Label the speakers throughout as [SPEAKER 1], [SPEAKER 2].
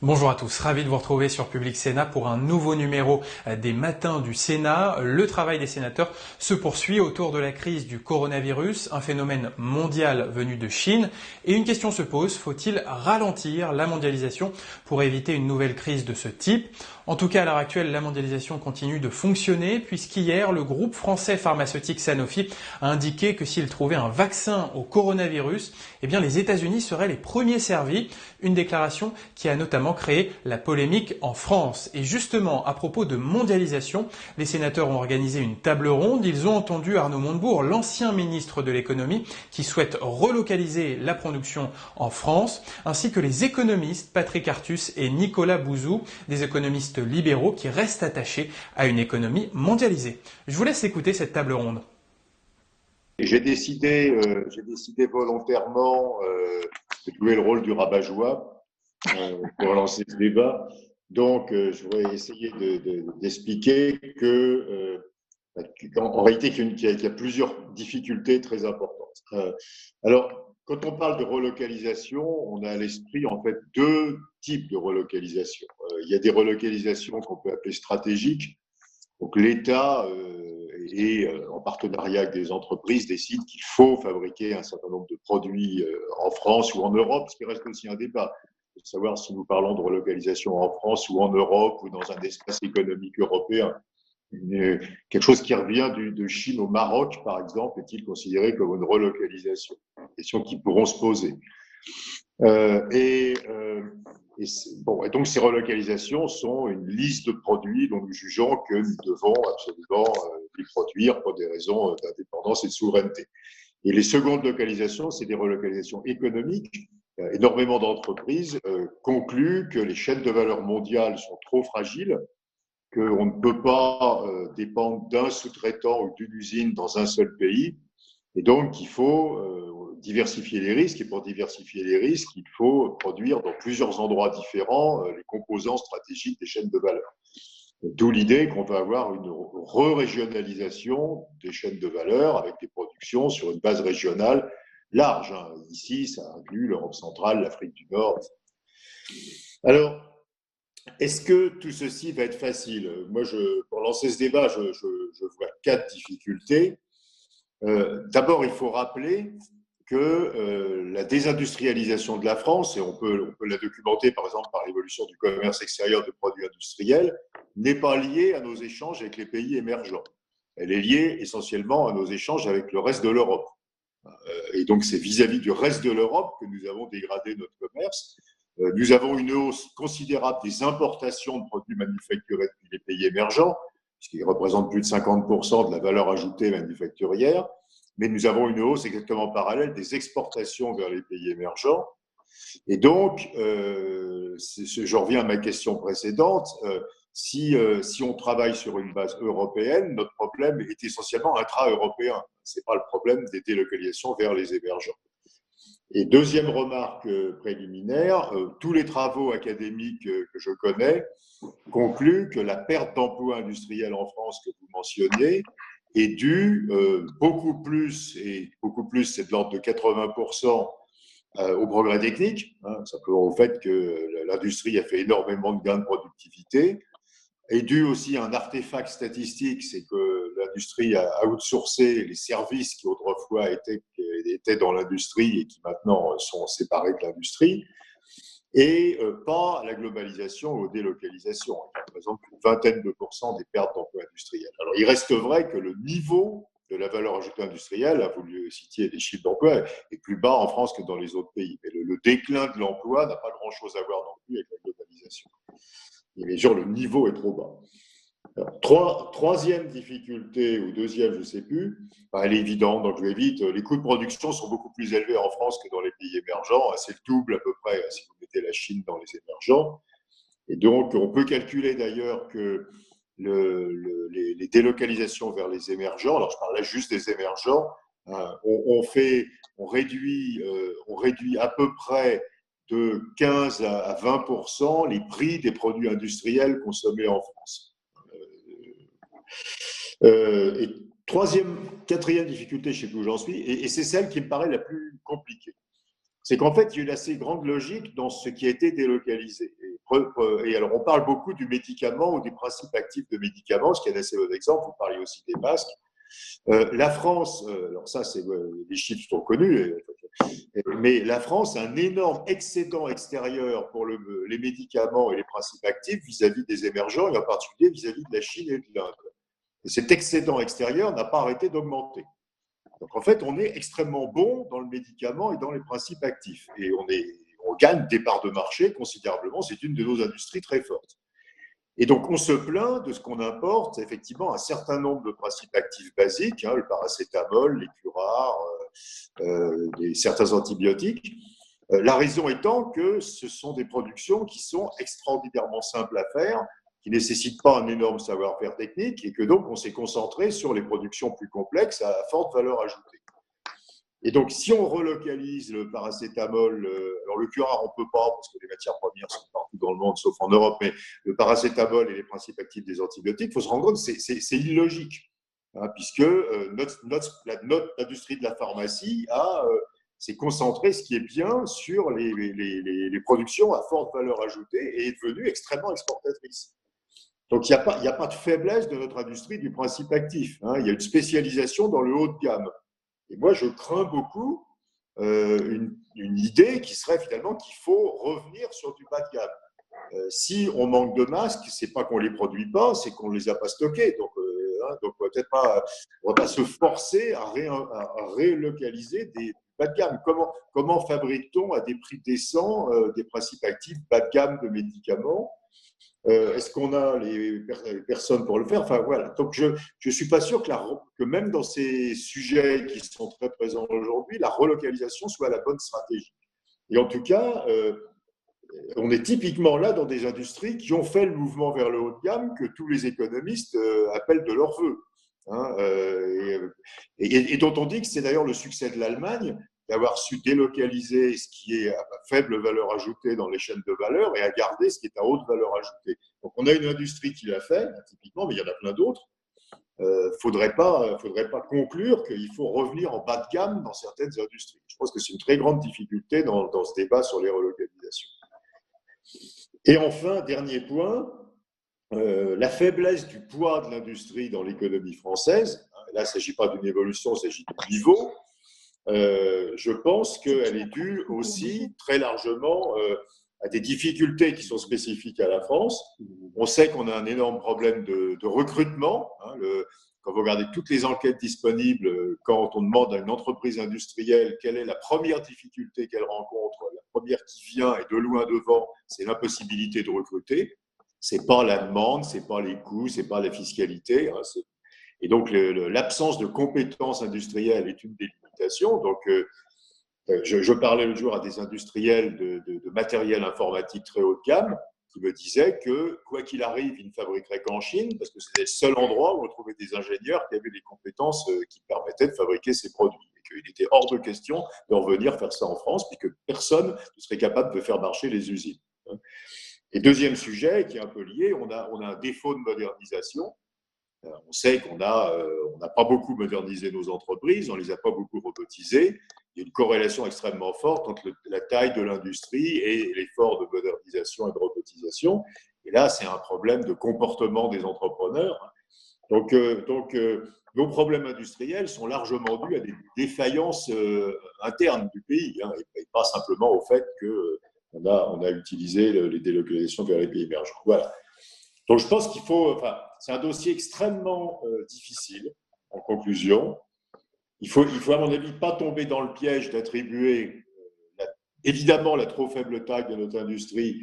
[SPEAKER 1] Bonjour à tous, ravi de vous retrouver sur Public Sénat pour un nouveau numéro des Matins du Sénat. Le travail des sénateurs se poursuit autour de la crise du coronavirus, un phénomène mondial venu de Chine. Et une question se pose, faut-il ralentir la mondialisation pour éviter une nouvelle crise de ce type? En tout cas, à l'heure actuelle, la mondialisation continue de fonctionner puisqu'hier, le groupe français pharmaceutique Sanofi a indiqué que s'il trouvait un vaccin au coronavirus, eh bien les États-Unis seraient les premiers servis. Une déclaration qui a notamment créé la polémique en France. Et justement, à propos de mondialisation, les sénateurs ont organisé une table ronde. Ils ont entendu Arnaud Montebourg, l'ancien ministre de l'économie, qui souhaite relocaliser la production en France, ainsi que les économistes Patrick Artus et Nicolas Bouzou, des économistes libéraux qui restent attachés à une économie mondialisée. Je vous laisse écouter cette table ronde.
[SPEAKER 2] J'ai décidé volontairement de jouer le rôle du rabat-joie pour lancer ce débat. Donc, je voudrais essayer d'expliquer en réalité, qu'il y a plusieurs difficultés très importantes. Alors, quand on parle de relocalisation, on a à l'esprit en fait deux types de relocalisation. Il y a des relocalisations qu'on peut appeler stratégiques. Donc, l'État en partenariat avec des entreprises, décide qu'il faut fabriquer un certain nombre de produits en France ou en Europe, ce qui reste aussi un débat, de savoir si nous parlons de relocalisation en France ou en Europe ou dans un espace économique européen. Quelque chose qui revient de Chine au Maroc, par exemple, est-il considéré comme une relocalisation? Question qui pourront se poser. Et donc ces relocalisations sont une liste de produits dont nous jugeons que nous devons absolument les produire pour des raisons d'indépendance et de souveraineté. Et les secondes localisations, c'est des relocalisations économiques. Énormément d'entreprises concluent que les chaînes de valeur mondiales sont trop fragiles, qu'on ne peut pas dépendre d'un sous-traitant ou d'une usine dans un seul pays, et donc il faut diversifier les risques, et pour diversifier les risques, il faut produire dans plusieurs endroits différents les composants stratégiques des chaînes de valeur. D'où l'idée qu'on va avoir une re-régionalisation des chaînes de valeur avec des productions sur une base régionale large. Ici, ça inclut l'Europe centrale, l'Afrique du Nord. Alors, est-ce que tout ceci va être facile? Moi, pour lancer ce débat, je vois quatre difficultés. D'abord, il faut rappeler que la désindustrialisation de la France, et on peut la documenter par exemple par l'évolution du commerce extérieur de produits industriels, n'est pas liée à nos échanges avec les pays émergents. Elle est liée essentiellement à nos échanges avec le reste de l'Europe. Et donc, c'est vis-à-vis du reste de l'Europe que nous avons dégradé notre commerce. Nous avons une hausse considérable des importations de produits manufacturés depuis les pays émergents, puisqu'ils représentent plus de 50% de la valeur ajoutée manufacturière, mais nous avons une hausse exactement parallèle des exportations vers les pays émergents. Et donc, je reviens à ma question précédente, si on travaille sur une base européenne, notre problème est essentiellement intra-européen. Ce n'est pas le problème des délocalisations vers les émergents. Et deuxième remarque préliminaire, tous les travaux académiques que je connais concluent que la perte d'emplois industriels en France que vous mentionniez est due beaucoup plus, c'est de l'ordre de 80%, au progrès technique, simplement au fait que l'industrie a fait énormément de gains de productivité, est due aussi à un artefact statistique, c'est que l'industrie a outsourcé les services qui autrefois étaient dans l'industrie et qui maintenant sont séparés de l'industrie, et pas à la globalisation ou aux délocalisations, qui représentent une vingtaine de pourcents des pertes d'emplois industriels. Alors, il reste vrai que le niveau de la valeur ajoutée industrielle, vous citiez des chiffres d'emploi, est plus bas en France que dans les autres pays. Mais le déclin de l'emploi n'a pas grand-chose à voir non plus avec la globalisation. Et bien sûr, le niveau est trop bas. Alors, troisième difficulté, ou deuxième, je ne sais plus, elle est évidente, donc je vais vite. Les coûts de production sont beaucoup plus élevés en France que dans les pays émergents. C'est le double à peu près si vous mettez la Chine dans les émergents. Et donc, on peut calculer d'ailleurs que les délocalisations vers les émergents, alors je parle là juste des émergents, on réduit à peu près de 15 à 20% les prix des produits industriels consommés en France. Et quatrième difficulté, je ne sais plus où j'en suis, et c'est celle qui me paraît la plus compliquée. C'est qu'en fait, il y a une assez grande logique dans ce qui a été délocalisé. Et Et alors, on parle beaucoup du médicament ou des principes actifs de médicaments, ce qui est un assez bon exemple. Vous parliez aussi des masques. La France, alors ça, les chiffres sont connus, mais la France a un énorme excédent extérieur pour les médicaments et les principes actifs vis-à-vis des émergents, et en particulier vis-à-vis de la Chine et de l'Inde. Et cet excédent extérieur n'a pas arrêté d'augmenter. Donc en fait, on est extrêmement bon dans le médicament et dans les principes actifs. Et on gagne des parts de marché considérablement. C'est une de nos industries très fortes. Et donc, on se plaint de ce qu'on importe, effectivement, un certain nombre de principes actifs basiques, le paracétamol, les curares, certains antibiotiques. La raison étant que ce sont des productions qui sont extraordinairement simples à faire, qui ne nécessitent pas un énorme savoir-faire technique, et que donc on s'est concentré sur les productions plus complexes à forte valeur ajoutée. Et donc, si on relocalise le paracétamol, alors le curare, on ne peut pas, parce que les matières premières sont partout dans le monde, sauf en Europe, mais le paracétamol et les principes actifs des antibiotiques, il faut se rendre compte que c'est illogique, puisque notre industrie de la pharmacie s'est concentrée, ce qui est bien, sur les productions à forte valeur ajoutée et est devenue extrêmement exportatrice. Donc, il n'y a pas de faiblesse de notre industrie du principe actif. Il y a une spécialisation dans le haut de gamme. Et moi, je crains beaucoup une idée qui serait finalement qu'il faut revenir sur du bas de gamme. Si on manque de masques, c'est pas qu'on les produit pas, c'est qu'on les a pas stockés. Donc peut-être pas, on va pas se forcer à relocaliser des bas de gamme. Comment fabrique-t-on à des prix décents des principes actifs bas de gamme de médicaments? Est-ce qu'on a les personnes pour le faire? Enfin voilà. Donc je ne suis pas sûr que même dans ces sujets qui sont très présents aujourd'hui, la relocalisation soit la bonne stratégie. Et en tout cas, on est typiquement là dans des industries qui ont fait le mouvement vers le haut de gamme que tous les économistes appellent de leur vœu. Et dont on dit que c'est d'ailleurs le succès de l'Allemagne d'avoir su délocaliser ce qui est à faible valeur ajoutée dans les chaînes de valeur et à garder ce qui est à haute valeur ajoutée. Donc on a une industrie qui l'a fait, typiquement, mais il y en a plein d'autres. Faudrait pas conclure qu'il faut revenir en bas de gamme dans certaines industries. Je pense que c'est une très grande difficulté dans ce débat sur les relocalisations. Et enfin, dernier point, la faiblesse du poids de l'industrie dans l'économie française. Là, il ne s'agit pas d'une évolution, il s'agit du niveau. Je pense qu'elle est due aussi très largement à des difficultés qui sont spécifiques à la France. On sait qu'on a un énorme problème de recrutement. Quand vous regardez toutes les enquêtes disponibles, quand on demande à une entreprise industrielle quelle est la première difficulté qu'elle rencontre, la première qui vient et de loin devant, c'est l'impossibilité de recruter. C'est pas la demande, c'est pas les coûts, c'est pas la fiscalité. Et donc l'absence de compétences industrielles est une des limitations. Donc je parlais l'autre jour à des industriels de matériel informatique très haut de gamme qui me disaient que, quoi qu'il arrive, ils ne fabriqueraient qu'en Chine parce que c'était le seul endroit où on trouvait des ingénieurs qui avaient les compétences qui permettaient de fabriquer ces produits. Et qu'il était hors de question de revenir faire ça en France, puisque personne ne serait capable de faire marcher les usines. Et deuxième sujet, qui est un peu lié, on a un défaut de modernisation. On sait qu'on n'a pas beaucoup modernisé nos entreprises, on ne les a pas beaucoup robotisées. Il y a une corrélation extrêmement forte entre la taille de l'industrie et l'effort de modernisation et de robotisation. Et là, c'est un problème de comportement des entrepreneurs. Donc nos problèmes industriels sont largement dus à des défaillances internes du pays, et pas simplement au fait qu'on a utilisé les délocalisations vers les pays émergents. Voilà. Donc, je pense qu'il faut. Enfin, c'est un dossier extrêmement difficile, en conclusion. Il faut, à mon avis, pas tomber dans le piège d'attribuer évidemment la trop faible taille de notre industrie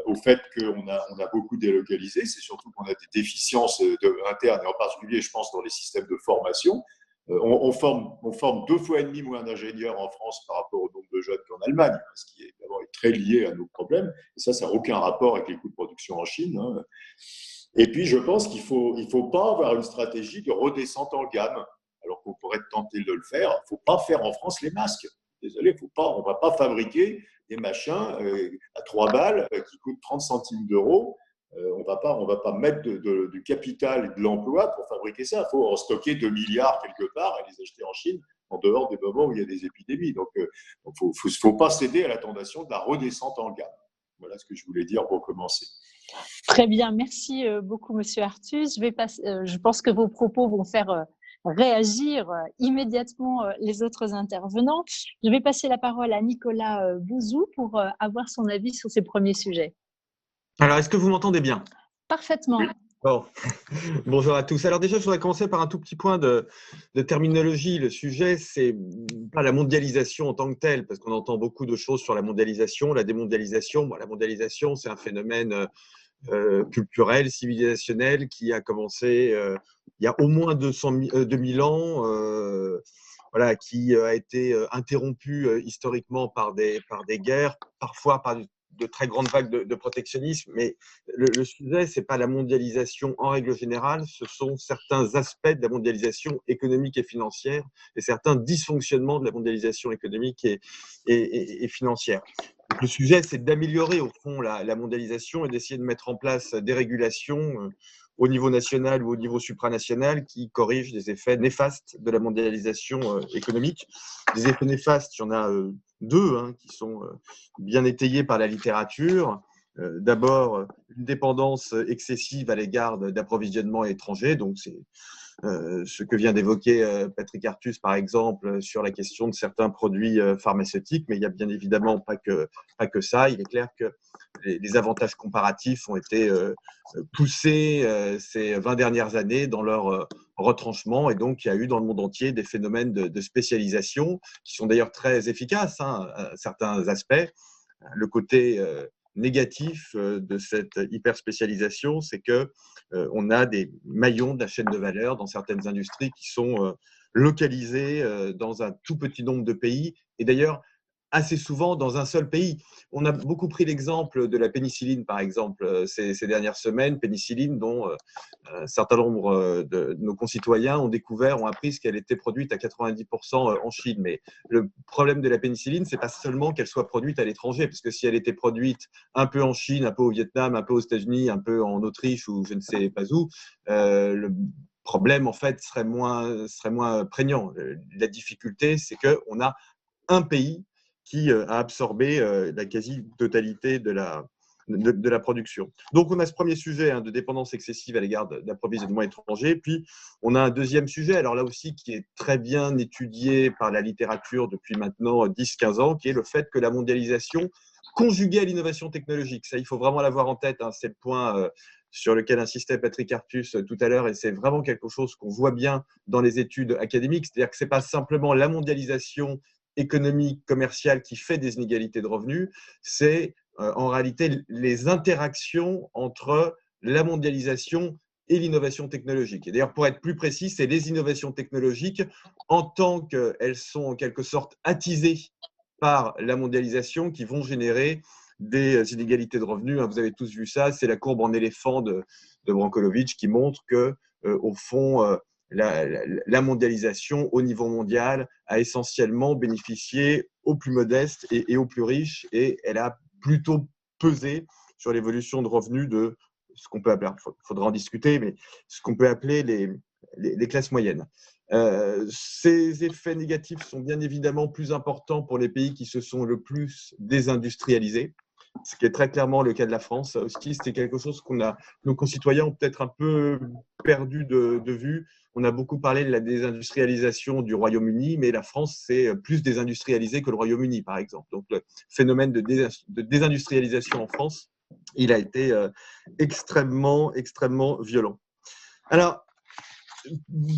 [SPEAKER 2] au fait qu'on a beaucoup délocalisé. C'est surtout qu'on a des déficiences internes, et en particulier, je pense, dans les systèmes de formation. On forme 2,5 fois moins d'ingénieurs en France par rapport au nombre de jeunes qu'en Allemagne, ce qui est d'abord très lié à nos problèmes. Et ça n'a aucun rapport avec les coûts de production en Chine. Et puis, je pense qu'il ne faut pas avoir une stratégie de redescente en gamme, alors qu'on pourrait tenter de le faire. Il ne faut pas faire en France les masques. Désolé, on ne va pas fabriquer des machins à 3 balles qui coûtent 30 centimes d'euros. On va pas mettre du capital et de l'emploi pour fabriquer ça. Il faut en stocker 2 milliards quelque part et les acheter en Chine en dehors des moments où il y a des épidémies. Donc, il ne faut pas céder à la tentation de la redescente en gamme. Voilà ce que je voulais dire pour commencer.
[SPEAKER 3] Très bien, merci beaucoup, Monsieur Artus. Je pense que vos propos vont faire réagir immédiatement les autres intervenants. Je vais passer la parole à Nicolas Bouzou pour avoir son avis sur ces premiers sujets.
[SPEAKER 4] Alors, est-ce que vous m'entendez bien?
[SPEAKER 3] Parfaitement.
[SPEAKER 4] Bon, bonjour à tous. Alors déjà, je voudrais commencer par un tout petit point de terminologie. Le sujet, c'est pas la mondialisation en tant que telle, parce qu'on entend beaucoup de choses sur la mondialisation, la démondialisation. Bon, la mondialisation, c'est un phénomène culturel, civilisationnel, qui a commencé il y a au moins 2000 ans, voilà, qui a été interrompu historiquement par des guerres, parfois par de très grandes vagues de protectionnisme. Mais le sujet, ce n'est pas la mondialisation en règle générale, ce sont certains aspects de la mondialisation économique et financière et certains dysfonctionnements de la mondialisation économique et financière. Donc, le sujet, c'est d'améliorer au fond la mondialisation et d'essayer de mettre en place des régulations au niveau national ou au niveau supranational qui corrigent des effets néfastes de la mondialisation économique. Des effets néfastes, il y en a deux qui sont bien étayés par la littérature. D'abord, une dépendance excessive à l'égard d'approvisionnements étrangers, donc c'est ce que vient d'évoquer Patrick Artus, par exemple, sur la question de certains produits pharmaceutiques, mais il n'y a bien évidemment pas que ça. Il est clair que les avantages comparatifs ont été poussés ces 20 dernières années dans leur retranchement, et donc il y a eu dans le monde entier des phénomènes de spécialisation qui sont d'ailleurs très efficaces à certains aspects. Le côté négatif de cette hyperspécialisation, c'est que on a des maillons de la chaîne de valeur dans certaines industries qui sont localisés dans un tout petit nombre de pays, et d'ailleurs assez souvent dans un seul pays. On a beaucoup pris l'exemple de la pénicilline, par exemple, ces dernières semaines, pénicilline dont un certain nombre de nos concitoyens ont appris qu'elle était produite à 90% en Chine. Mais le problème de la pénicilline, c'est pas seulement qu'elle soit produite à l'étranger, parce que si elle était produite un peu en Chine, un peu au Vietnam, un peu aux États-Unis, un peu en Autriche ou je ne sais pas où, le problème en fait serait moins prégnant. La difficulté, c'est qu'on a un pays qui a absorbé la quasi-totalité de la production. Donc, on a ce premier sujet de dépendance excessive à l'égard d'approvisionnement étranger. Puis, on a un deuxième sujet, alors là aussi, qui est très bien étudié par la littérature depuis maintenant 10-15 ans, qui est le fait que la mondialisation, conjuguée à l'innovation technologique, ça, il faut vraiment l'avoir en tête, c'est le point sur lequel insistait Patrick Artus tout à l'heure, et c'est vraiment quelque chose qu'on voit bien dans les études académiques, c'est-à-dire que ce n'est pas simplement la mondialisation économique, commerciale qui fait des inégalités de revenus, c'est en réalité les interactions entre la mondialisation et l'innovation technologique. Et d'ailleurs, pour être plus précis, c'est les innovations technologiques en tant qu'elles sont en quelque sorte attisées par la mondialisation qui vont générer des inégalités de revenus. Vous avez tous vu ça, c'est la courbe en éléphant de Brankolovitch qui montre que, au fond, la mondialisation au niveau mondial a essentiellement bénéficié aux plus modestes et aux plus riches, et elle a plutôt pesé sur l'évolution de revenus de ce qu'on peut appeler, il faudra en discuter, mais ce qu'on peut appeler les classes moyennes. Ces effets négatifs sont bien évidemment plus importants pour les pays qui se sont le plus désindustrialisés, ce qui est très clairement le cas de la France. Ça aussi, c'est quelque chose nos concitoyens ont peut-être un peu perdu de vue. On a beaucoup parlé de la désindustrialisation du Royaume-Uni, mais la France, c'est plus désindustrialisé que le Royaume-Uni, par exemple. Donc, le phénomène de désindustrialisation en France, il a été extrêmement, extrêmement violent. Alors,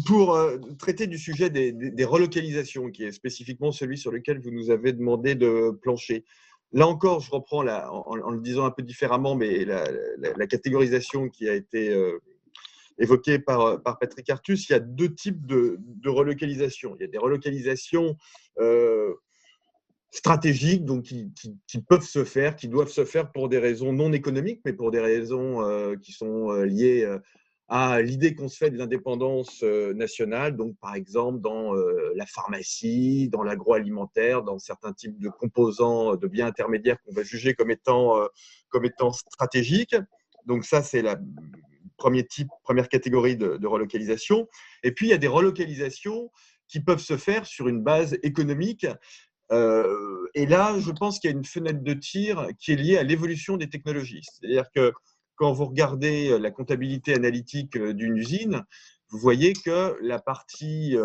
[SPEAKER 4] pour traiter du sujet des relocalisations, qui est spécifiquement celui sur lequel vous nous avez demandé de plancher, là encore, je reprends en le disant un peu différemment, mais la catégorisation qui a été évoquée par Patrick Artus, il y a deux types de relocalisation. Il y a des relocalisations stratégiques, donc qui peuvent se faire, qui doivent se faire pour des raisons non économiques, mais pour des raisons qui sont liées à l'idée qu'on se fait de l'indépendance nationale, donc par exemple dans la pharmacie, dans l'agroalimentaire, dans certains types de composants de biens intermédiaires qu'on va juger comme étant stratégiques. Donc ça, c'est la première catégorie de relocalisation. Et puis, il y a des relocalisations qui peuvent se faire sur une base économique Et là, je pense qu'il y a une fenêtre de tir qui est liée à l'évolution des technologies. C'est-à-dire que quand vous regardez la comptabilité analytique d'une usine, vous voyez que la partie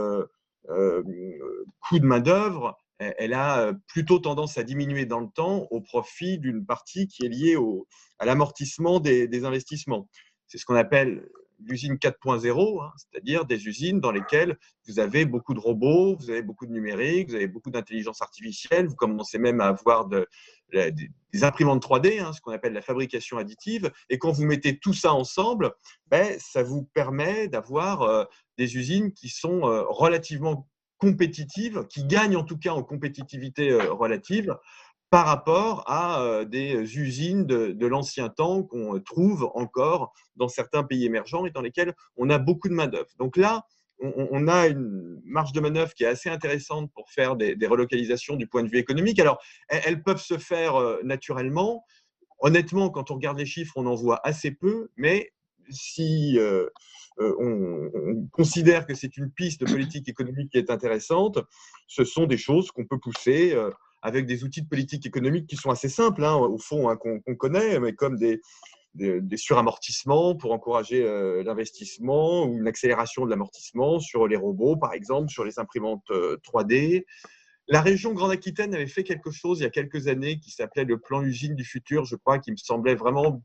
[SPEAKER 4] coût de main-d'œuvre, elle a plutôt tendance à diminuer dans le temps au profit d'une partie qui est liée à l'amortissement des investissements. C'est ce qu'on appelle l'usine 4.0, hein, c'est-à-dire des usines dans lesquelles vous avez beaucoup de robots, vous avez beaucoup de numérique, vous avez beaucoup d'intelligence artificielle, vous commencez même à avoir des imprimantes 3D, hein, ce qu'on appelle la fabrication additive. Et quand vous mettez tout ça ensemble, ça vous permet d'avoir des usines qui sont relativement compétitives, qui gagnent en tout cas en compétitivité relative par rapport à des usines de l'ancien temps qu'on trouve encore dans certains pays émergents et dans lesquels on a beaucoup de main-d'œuvre. Donc là, on a une marge de manœuvre qui est assez intéressante pour faire des relocalisations du point de vue économique. Alors, elles peuvent se faire naturellement. Honnêtement, quand on regarde les chiffres, on en voit assez peu, mais si on considère que c'est une piste de politique économique qui est intéressante, ce sont des choses qu'on peut pousser avec des outils de politique économique qui sont assez simples, hein, au fond, hein, qu'on connaît, mais comme des suramortissements pour encourager l'investissement ou une accélération de l'amortissement sur les robots, par exemple, sur les imprimantes 3D. La région Grande Aquitaine avait fait quelque chose il y a quelques années qui s'appelait le plan usine du futur, je crois, qui me semblait vraiment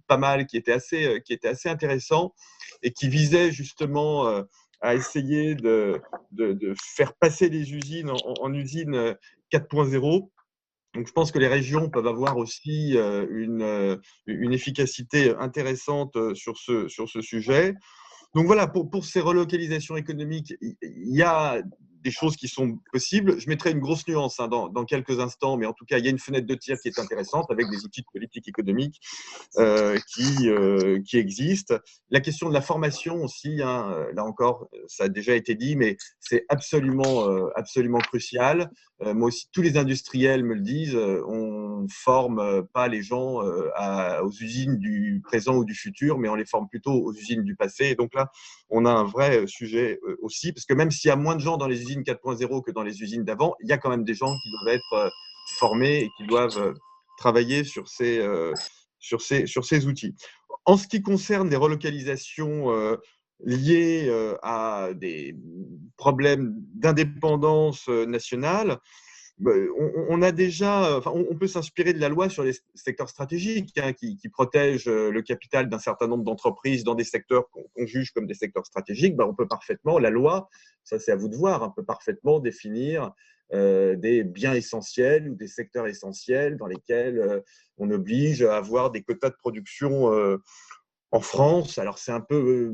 [SPEAKER 4] pas mal, qui était assez intéressant et qui visait justement à essayer de faire passer les usines en usines 4.0. Donc, je pense que les régions peuvent avoir aussi une efficacité intéressante sur ce sujet. Donc voilà, pour ces relocalisations économiques, il y a des choses qui sont possibles. Je mettrai une grosse nuance dans quelques instants, mais en tout cas, il y a une fenêtre de tir qui est intéressante avec des outils de politique économique qui existent. La question de la formation aussi, hein, là encore, ça a déjà été dit, mais c'est absolument crucial. Moi aussi, tous les industriels me le disent, on ne forme pas les gens aux usines du présent ou du futur, mais on les forme plutôt aux usines du passé. Et donc là, on a un vrai sujet aussi, parce que même s'il y a moins de gens dans les usines 4.0 que dans les usines d'avant, il y a quand même des gens qui doivent être formés et qui doivent travailler sur ces outils. En ce qui concerne les relocalisations liées à des problèmes d'indépendance nationale, on a déjà, on peut s'inspirer de la loi sur les secteurs stratégiques hein, qui protège le capital d'un certain nombre d'entreprises dans des secteurs qu'on juge comme des secteurs stratégiques. On peut parfaitement, la loi, ça c'est à vous de voir, on peut parfaitement définir des biens essentiels ou des secteurs essentiels dans lesquels on oblige à avoir des quotas de production en France. Alors, c'est un peu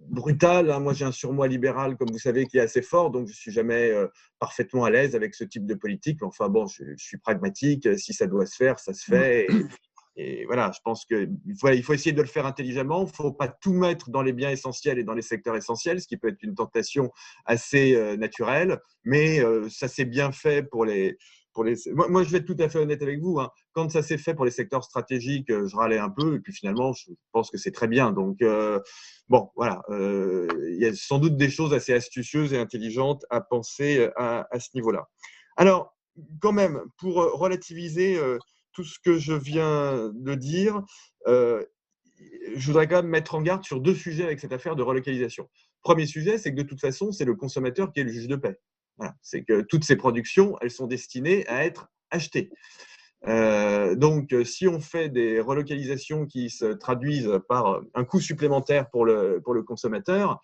[SPEAKER 4] brutal. Hein. Moi, j'ai un surmoi libéral, comme vous savez, qui est assez fort, donc je ne suis jamais parfaitement à l'aise avec ce type de politique. Mais enfin, bon, je suis pragmatique. Si ça doit se faire, ça se fait. Et voilà, je pense qu'il faut essayer de le faire intelligemment. Il ne faut pas tout mettre dans les biens essentiels et dans les secteurs essentiels, ce qui peut être une tentation assez naturelle. Mais ça s'est bien fait pour les… Moi, je vais être tout à fait honnête avec vous. Hein. Quand ça s'est fait pour les secteurs stratégiques, je râlais un peu. Et puis finalement, je pense que c'est très bien. Donc, bon, voilà. Il y a sans doute des choses assez astucieuses et intelligentes à penser à ce niveau-là. Alors, quand même, pour relativiser tout ce que je viens de dire, je voudrais quand même mettre en garde sur deux sujets avec cette affaire de relocalisation. Premier sujet, c'est que de toute façon, c'est le consommateur qui est le juge de paix. Voilà. C'est que toutes ces productions, elles sont destinées à être achetées. Donc, si on fait des relocalisations qui se traduisent par un coût supplémentaire pour le consommateur,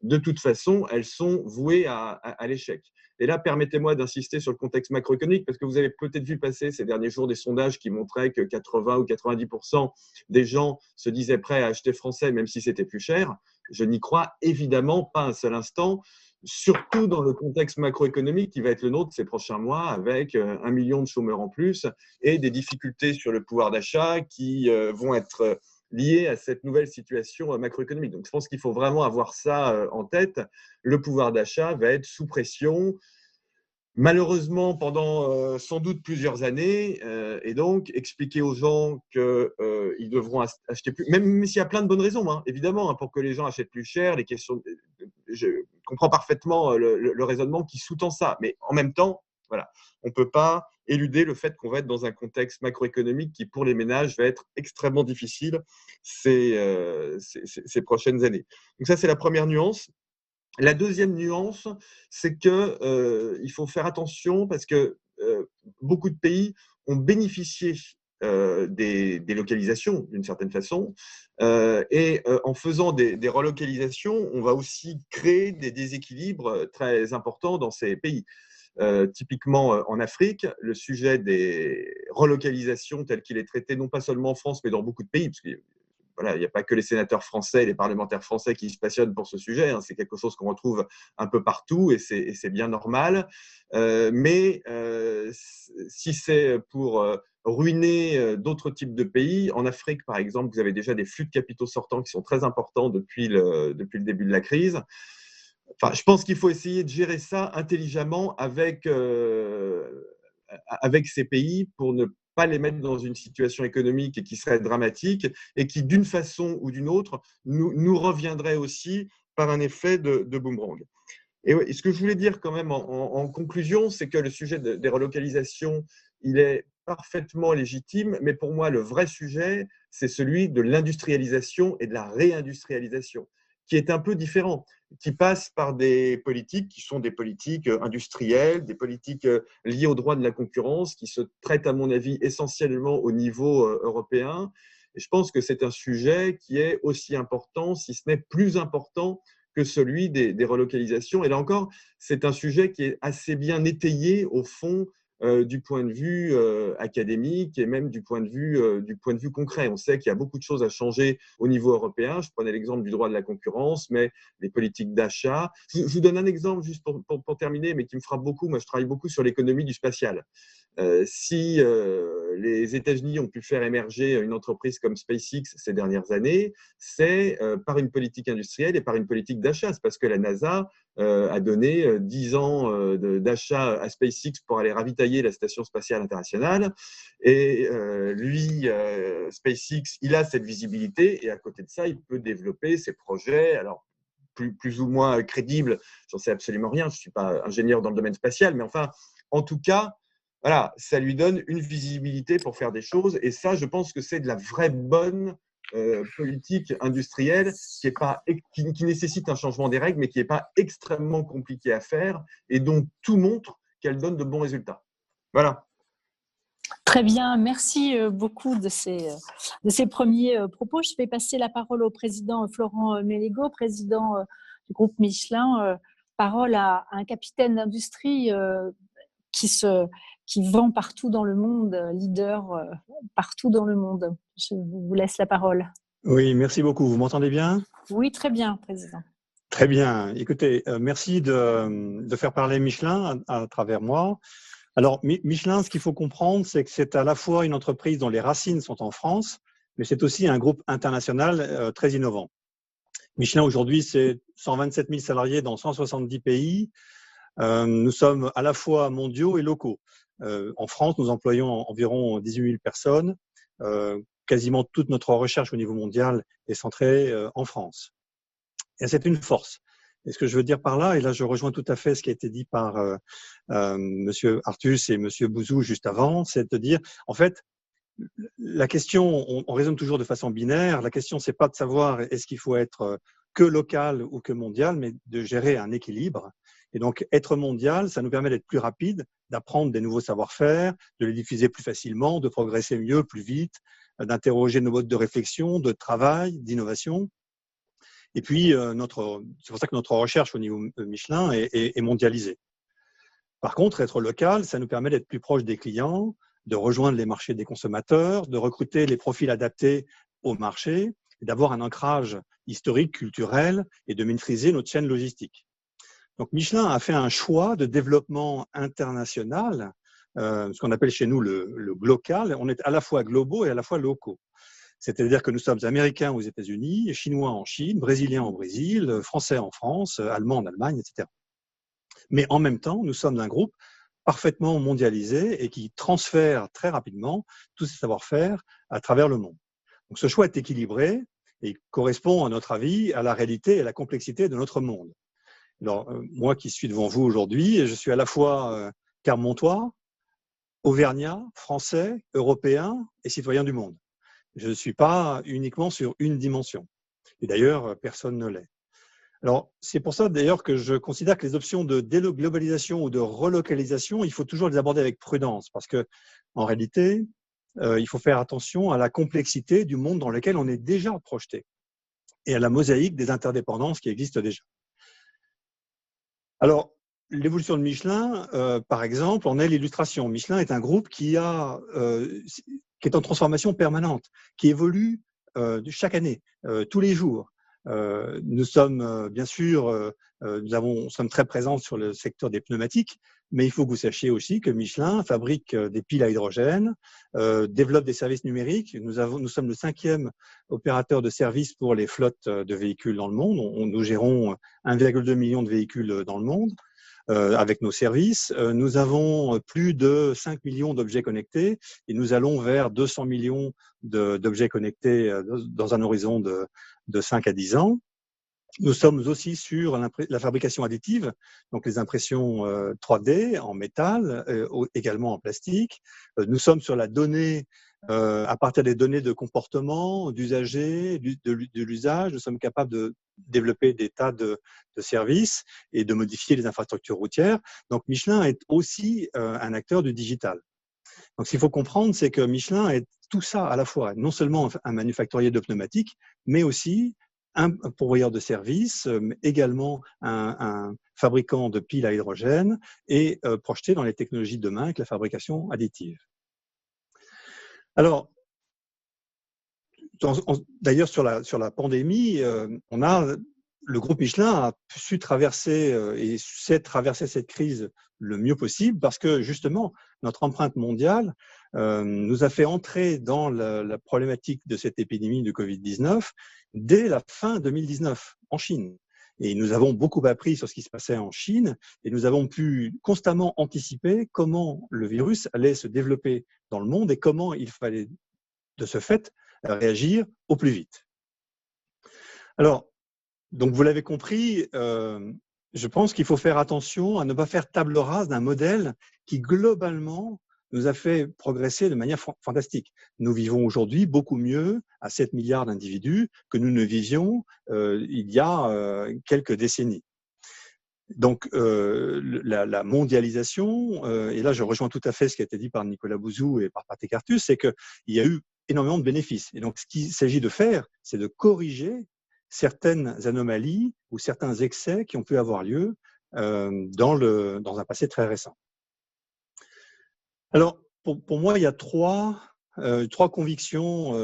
[SPEAKER 4] de toute façon, elles sont vouées à l'échec. Et là, permettez-moi d'insister sur le contexte macroéconomique, parce que vous avez peut-être vu passer ces derniers jours des sondages qui montraient que 80 ou 90% des gens se disaient prêts à acheter français, même si c'était plus cher. Je n'y crois évidemment pas un seul instant, surtout dans le contexte macroéconomique qui va être le nôtre ces prochains mois, avec 1 million de chômeurs en plus et des difficultés sur le pouvoir d'achat qui vont être liées à cette nouvelle situation macroéconomique. Donc, je pense qu'il faut vraiment avoir ça en tête. Le pouvoir d'achat va être sous pression, malheureusement pendant sans doute plusieurs années, et donc expliquer aux gens qu'ils devront acheter plus, même s'il y a plein de bonnes raisons, hein, évidemment, hein, pour que les gens achètent plus cher. Je comprends parfaitement le raisonnement qui sous-tend ça, mais en même temps, Voilà. On ne peut pas éluder le fait qu'on va être dans un contexte macroéconomique qui, pour les ménages, va être extrêmement difficile ces prochaines années. Donc ça, c'est la première nuance. La deuxième nuance, c'est qu'il faut faire attention parce que beaucoup de pays ont bénéficié des délocalisations d'une certaine façon. En faisant des relocalisations, on va aussi créer des déséquilibres très importants dans ces pays. Typiquement en Afrique, le sujet des relocalisations tel qu'il est traité, non pas seulement en France, mais dans beaucoup de pays, parce que voilà, il n'y a pas que les sénateurs français et les parlementaires français qui se passionnent pour ce sujet. Hein. C'est quelque chose qu'on retrouve un peu partout et c'est bien normal. Si c'est pour ruiner d'autres types de pays, en Afrique, par exemple, vous avez déjà des flux de capitaux sortants qui sont très importants depuis le début de la crise. Enfin, je pense qu'il faut essayer de gérer ça intelligemment avec ces pays pour ne pas les mettre dans une situation économique qui serait dramatique et qui, d'une façon ou d'une autre, nous reviendrait aussi par un effet de boomerang. Et ce que je voulais dire quand même en conclusion, c'est que le sujet des relocalisations, il est parfaitement légitime, mais pour moi, le vrai sujet, c'est celui de l'industrialisation et de la réindustrialisation, qui est un peu différent, qui passe par des politiques qui sont des politiques industrielles, des politiques liées au droit de la concurrence, qui se traitent, à mon avis, essentiellement au niveau européen. Et je pense que c'est un sujet qui est aussi important, si ce n'est plus important, que celui des relocalisations. Et là encore, c'est un sujet qui est assez bien étayé, au fond, du point de vue académique et même du point de vue concret. On sait qu'il y a beaucoup de choses à changer au niveau européen. Je prenais l'exemple du droit de la concurrence, mais les politiques d'achat. Je vous donne un exemple juste pour terminer, mais qui me frappe beaucoup. Moi, je travaille beaucoup sur l'économie du spatial. Si les États-Unis ont pu faire émerger une entreprise comme SpaceX ces dernières années, c'est par une politique industrielle et par une politique d'achat. C'est parce que la NASA a donné 10 ans d'achat à SpaceX pour aller ravitailler la Station spatiale internationale. Et SpaceX, il a cette visibilité et à côté de ça, il peut développer ses projets. Alors, plus ou moins crédibles, j'en sais absolument rien. Je ne suis pas ingénieur dans le domaine spatial, mais enfin, en tout cas, voilà, ça lui donne une visibilité pour faire des choses. Et ça, je pense que c'est de la vraie bonne politique industrielle qui nécessite un changement des règles, mais qui n'est pas extrêmement compliqué à faire et dont tout montre qu'elle donne de bons résultats. Voilà.
[SPEAKER 3] Très bien, merci beaucoup de ces premiers propos. Je vais passer la parole au président Florent Mélégo, président du groupe Michelin. Parole à un capitaine d'industrie qui vend partout dans le monde, leader partout dans le monde. Je vous laisse la parole.
[SPEAKER 5] Oui, merci beaucoup. Vous m'entendez bien ?
[SPEAKER 3] Oui, très bien, président.
[SPEAKER 5] Très bien. Écoutez, merci de faire parler Michelin à travers moi. Alors, Michelin, ce qu'il faut comprendre, c'est que c'est à la fois une entreprise dont les racines sont en France, mais c'est aussi un groupe international très innovant. Michelin, aujourd'hui, c'est 127 000 salariés dans 170 pays. Nous sommes à la fois mondiaux et locaux. En France, nous employons environ 18 000 personnes. Quasiment toute notre recherche au niveau mondial est centrée en France. Et c'est une force. Et ce que je veux dire par là, et là je rejoins tout à fait ce qui a été dit par Monsieur Artus et Monsieur Bouzou juste avant, c'est de dire, en fait, la question, on raisonne toujours de façon binaire, la question c'est pas de savoir est-ce qu'il faut être que local ou que mondial, mais de gérer un équilibre. Et donc, être mondial, ça nous permet d'être plus rapide, d'apprendre des nouveaux savoir-faire, de les diffuser plus facilement, de progresser mieux, plus vite, d'interroger nos modes de réflexion, de travail, d'innovation. Et puis, c'est pour ça que notre recherche au niveau Michelin est mondialisée. Par contre, être local, ça nous permet d'être plus proche des clients, de rejoindre les marchés des consommateurs, de recruter les profils adaptés au marché, et d'avoir un ancrage historique, culturel, et de maîtriser notre chaîne logistique. Donc, Michelin a fait un choix de développement international, ce qu'on appelle chez nous le glocal. On est à la fois globaux et à la fois locaux. C'est-à-dire que nous sommes américains aux États-Unis, chinois en Chine, brésiliens au Brésil, français en France, allemands en Allemagne, etc. Mais en même temps, nous sommes un groupe parfaitement mondialisé et qui transfère très rapidement tous ces savoir-faire à travers le monde. Donc, ce choix est équilibré et correspond, à notre avis, à la réalité et à la complexité de notre monde. Alors, moi qui suis devant vous aujourd'hui, je suis à la fois Clermontois, Auvergnat, Français, Européen et citoyen du monde. Je ne suis pas uniquement sur une dimension. Et d'ailleurs, personne ne l'est. Alors, c'est pour ça d'ailleurs que je considère que les options de déglobalisation ou de relocalisation, il faut toujours les aborder avec prudence parce que, en réalité, il faut faire attention à la complexité du monde dans lequel on est déjà projeté et à la mosaïque des interdépendances qui existent déjà. Alors, l'évolution de Michelin, par exemple, en est l'illustration. Michelin est un groupe qui est en transformation permanente, qui évolue chaque année, tous les jours. Nous sommes bien sûr, nous sommes très présents sur le secteur des pneumatiques, mais il faut que vous sachiez aussi que Michelin fabrique des piles à hydrogène, développe des services numériques. Nous sommes le 5e opérateur de services pour les flottes de véhicules dans le monde. Nous gérons 1,2 million de véhicules dans le monde. Avec nos services. Nous avons plus de 5 millions d'objets connectés et nous allons vers 200 millions d'objets connectés dans un horizon de 5 à 10 ans. Nous sommes aussi sur la fabrication additive, donc les impressions 3D en métal, également en plastique. Nous sommes sur la donnée, à partir des données de comportement, d'usagers, de l'usage, nous sommes capables de développer des tas de services et de modifier les infrastructures routières. Donc Michelin est aussi un acteur du digital. Donc ce qu'il faut comprendre, c'est que Michelin est tout ça à la fois, non seulement un manufacturier de pneumatiques, mais aussi un pourvoyeur de services, également un fabricant de piles à hydrogène et projeté dans les technologies de demain avec la fabrication additive. Alors, d'ailleurs, sur la pandémie, le groupe Michelin a su traverser et sait traverser cette crise le mieux possible parce que justement, notre empreinte mondiale nous a fait entrer dans la problématique de cette épidémie de Covid-19 dès la fin 2019 en Chine. Et nous avons beaucoup appris sur ce qui se passait en Chine et nous avons pu constamment anticiper comment le virus allait se développer dans le monde et comment il fallait de ce fait réagir au plus vite. Alors, donc vous l'avez compris, je pense qu'il faut faire attention à ne pas faire table rase d'un modèle qui globalement nous a fait progresser de manière fantastique. Nous vivons aujourd'hui beaucoup mieux à 7 milliards d'individus que nous ne vivions il y a quelques décennies. Donc, la mondialisation, et là je rejoins tout à fait ce qui a été dit par Nicolas Bouzou et par Patrick Artus, c'est qu'il y a eu énormément de bénéfices. Et donc, ce qu'il s'agit de faire, c'est de corriger certaines anomalies ou certains excès qui ont pu avoir lieu dans un passé très récent. Alors, pour moi, il y a trois convictions,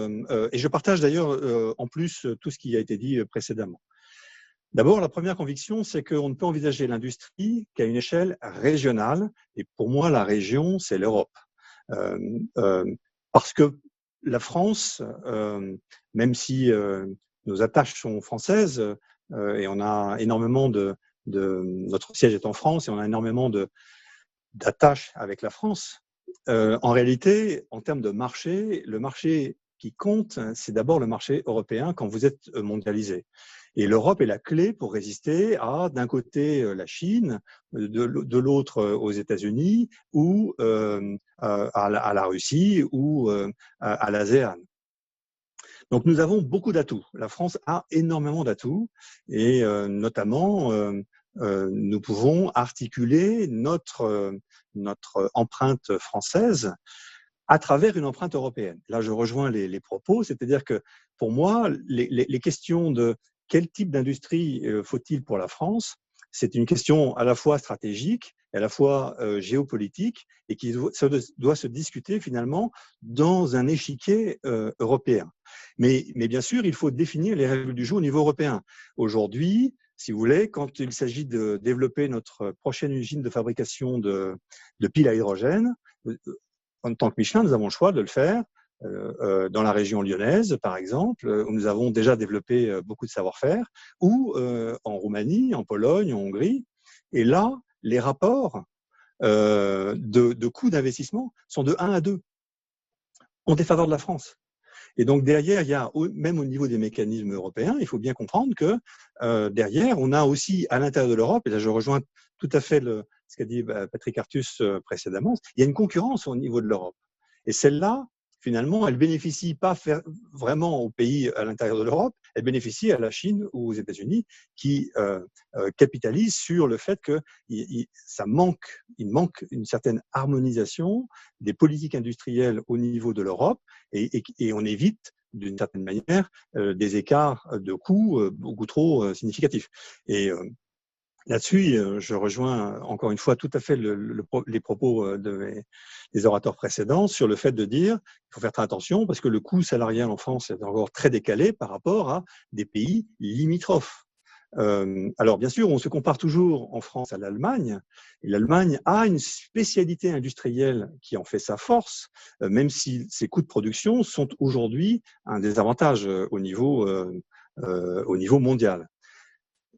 [SPEAKER 5] et je partage d'ailleurs en plus tout ce qui a été dit précédemment. D'abord, la première conviction, c'est qu'on ne peut envisager l'industrie qu'à une échelle régionale, et pour moi, la région, c'est l'Europe. Parce que la France, même si nos attaches sont françaises, et on a énormément notre siège est en France, et on a énormément d'attaches avec la France, en réalité, en termes de marché, le marché qui compte, c'est d'abord le marché européen quand vous êtes mondialisé. Et l'Europe est la clé pour résister à, d'un côté, la Chine, de l'autre, aux États-Unis, ou à la Russie, ou à l'ASEAN. Donc, nous avons beaucoup d'atouts. La France a énormément d'atouts, et notamment, nous pouvons articuler notre empreinte française à travers une empreinte européenne. Là, je rejoins les propos, c'est-à-dire que pour moi, les questions de quel type d'industrie faut-il pour la France, c'est une question à la fois stratégique, à la fois géopolitique, et qui doit se discuter finalement dans un échiquier européen. Mais bien sûr, il faut définir les règles du jeu au niveau européen. Aujourd'hui, si vous voulez, quand il s'agit de développer notre prochaine usine de fabrication de piles à hydrogène, en tant que Michelin, nous avons le choix de le faire dans la région lyonnaise, par exemple, où nous avons déjà développé beaucoup de savoir-faire, ou en Roumanie, en Pologne, en Hongrie. Et là, les rapports de coûts d'investissement sont de 1 à 2 en défaveur de la France. Et donc derrière, il y a, même au niveau des mécanismes européens, il faut bien comprendre que derrière, on a aussi à l'intérieur de l'Europe, et là je rejoins tout à fait ce qu'a dit Patrick Artus précédemment. Il y a une concurrence au niveau de l'Europe. Et celle-là, finalement, elle bénéficie pas vraiment aux pays à l'intérieur de l'Europe, elle bénéficie à la Chine ou aux États-Unis qui capitalisent sur le fait que il manque une certaine harmonisation des politiques industrielles au niveau de l'Europe et on évite d'une certaine manière des écarts de coûts beaucoup trop significatifs. Et là-dessus, je rejoins encore une fois tout à fait les propos des orateurs précédents sur le fait de dire qu'il faut faire très attention parce que le coût salarial en France est encore très décalé par rapport à des pays limitrophes. Alors bien sûr, on se compare toujours en France à l'Allemagne, et l'Allemagne a une spécialité industrielle qui en fait sa force, même si ses coûts de production sont aujourd'hui un désavantage au niveau mondial.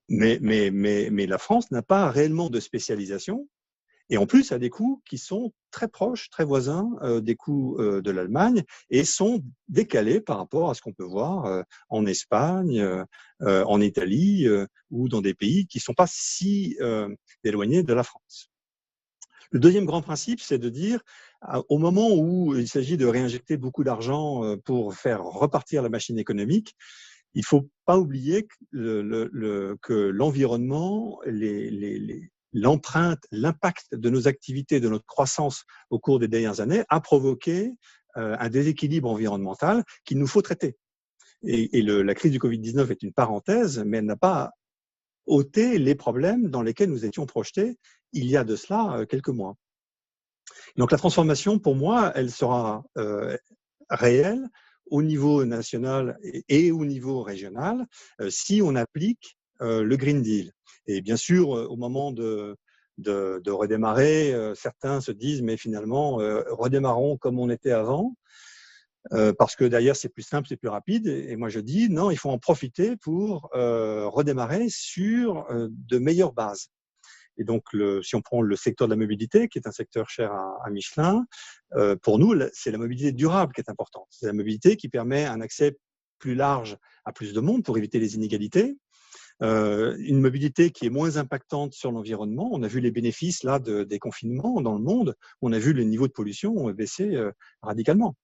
[SPEAKER 5] Mais la France n'a pas réellement de spécialisation et en plus a des coûts qui sont très proches, très voisins des coûts de l'Allemagne et sont décalés par rapport à ce qu'on peut voir en Espagne, en Italie ou dans des pays qui ne sont pas si éloignés de la France. Le deuxième grand principe, c'est de dire, au moment où il s'agit de réinjecter beaucoup d'argent pour faire repartir la machine économique, il ne faut pas oublier que l'environnement, l'empreinte, l'impact de nos activités, de notre croissance au cours des dernières années a provoqué un déséquilibre environnemental qu'il nous faut traiter. Et la crise du Covid-19 est une parenthèse, mais elle n'a pas ôté les problèmes dans lesquels nous étions projetés il y a de cela quelques mois. Donc la transformation, pour moi, elle sera réelle au niveau national et au niveau régional si on applique le Green Deal. Et bien sûr, au moment de redémarrer, certains se disent mais finalement, redémarrons comme on était avant, parce que derrière c'est plus simple, c'est plus rapide. Et moi je dis non, il faut en profiter pour redémarrer sur de meilleures bases. Et donc, si on prend le secteur de la mobilité, qui est un secteur cher à Michelin, pour nous, c'est la mobilité durable qui est importante. C'est la mobilité qui permet un accès plus large à plus de monde pour éviter les inégalités. Une mobilité qui est moins impactante sur l'environnement. On a vu les bénéfices là des confinements dans le monde. On a vu le niveau de pollution baisser radicalement.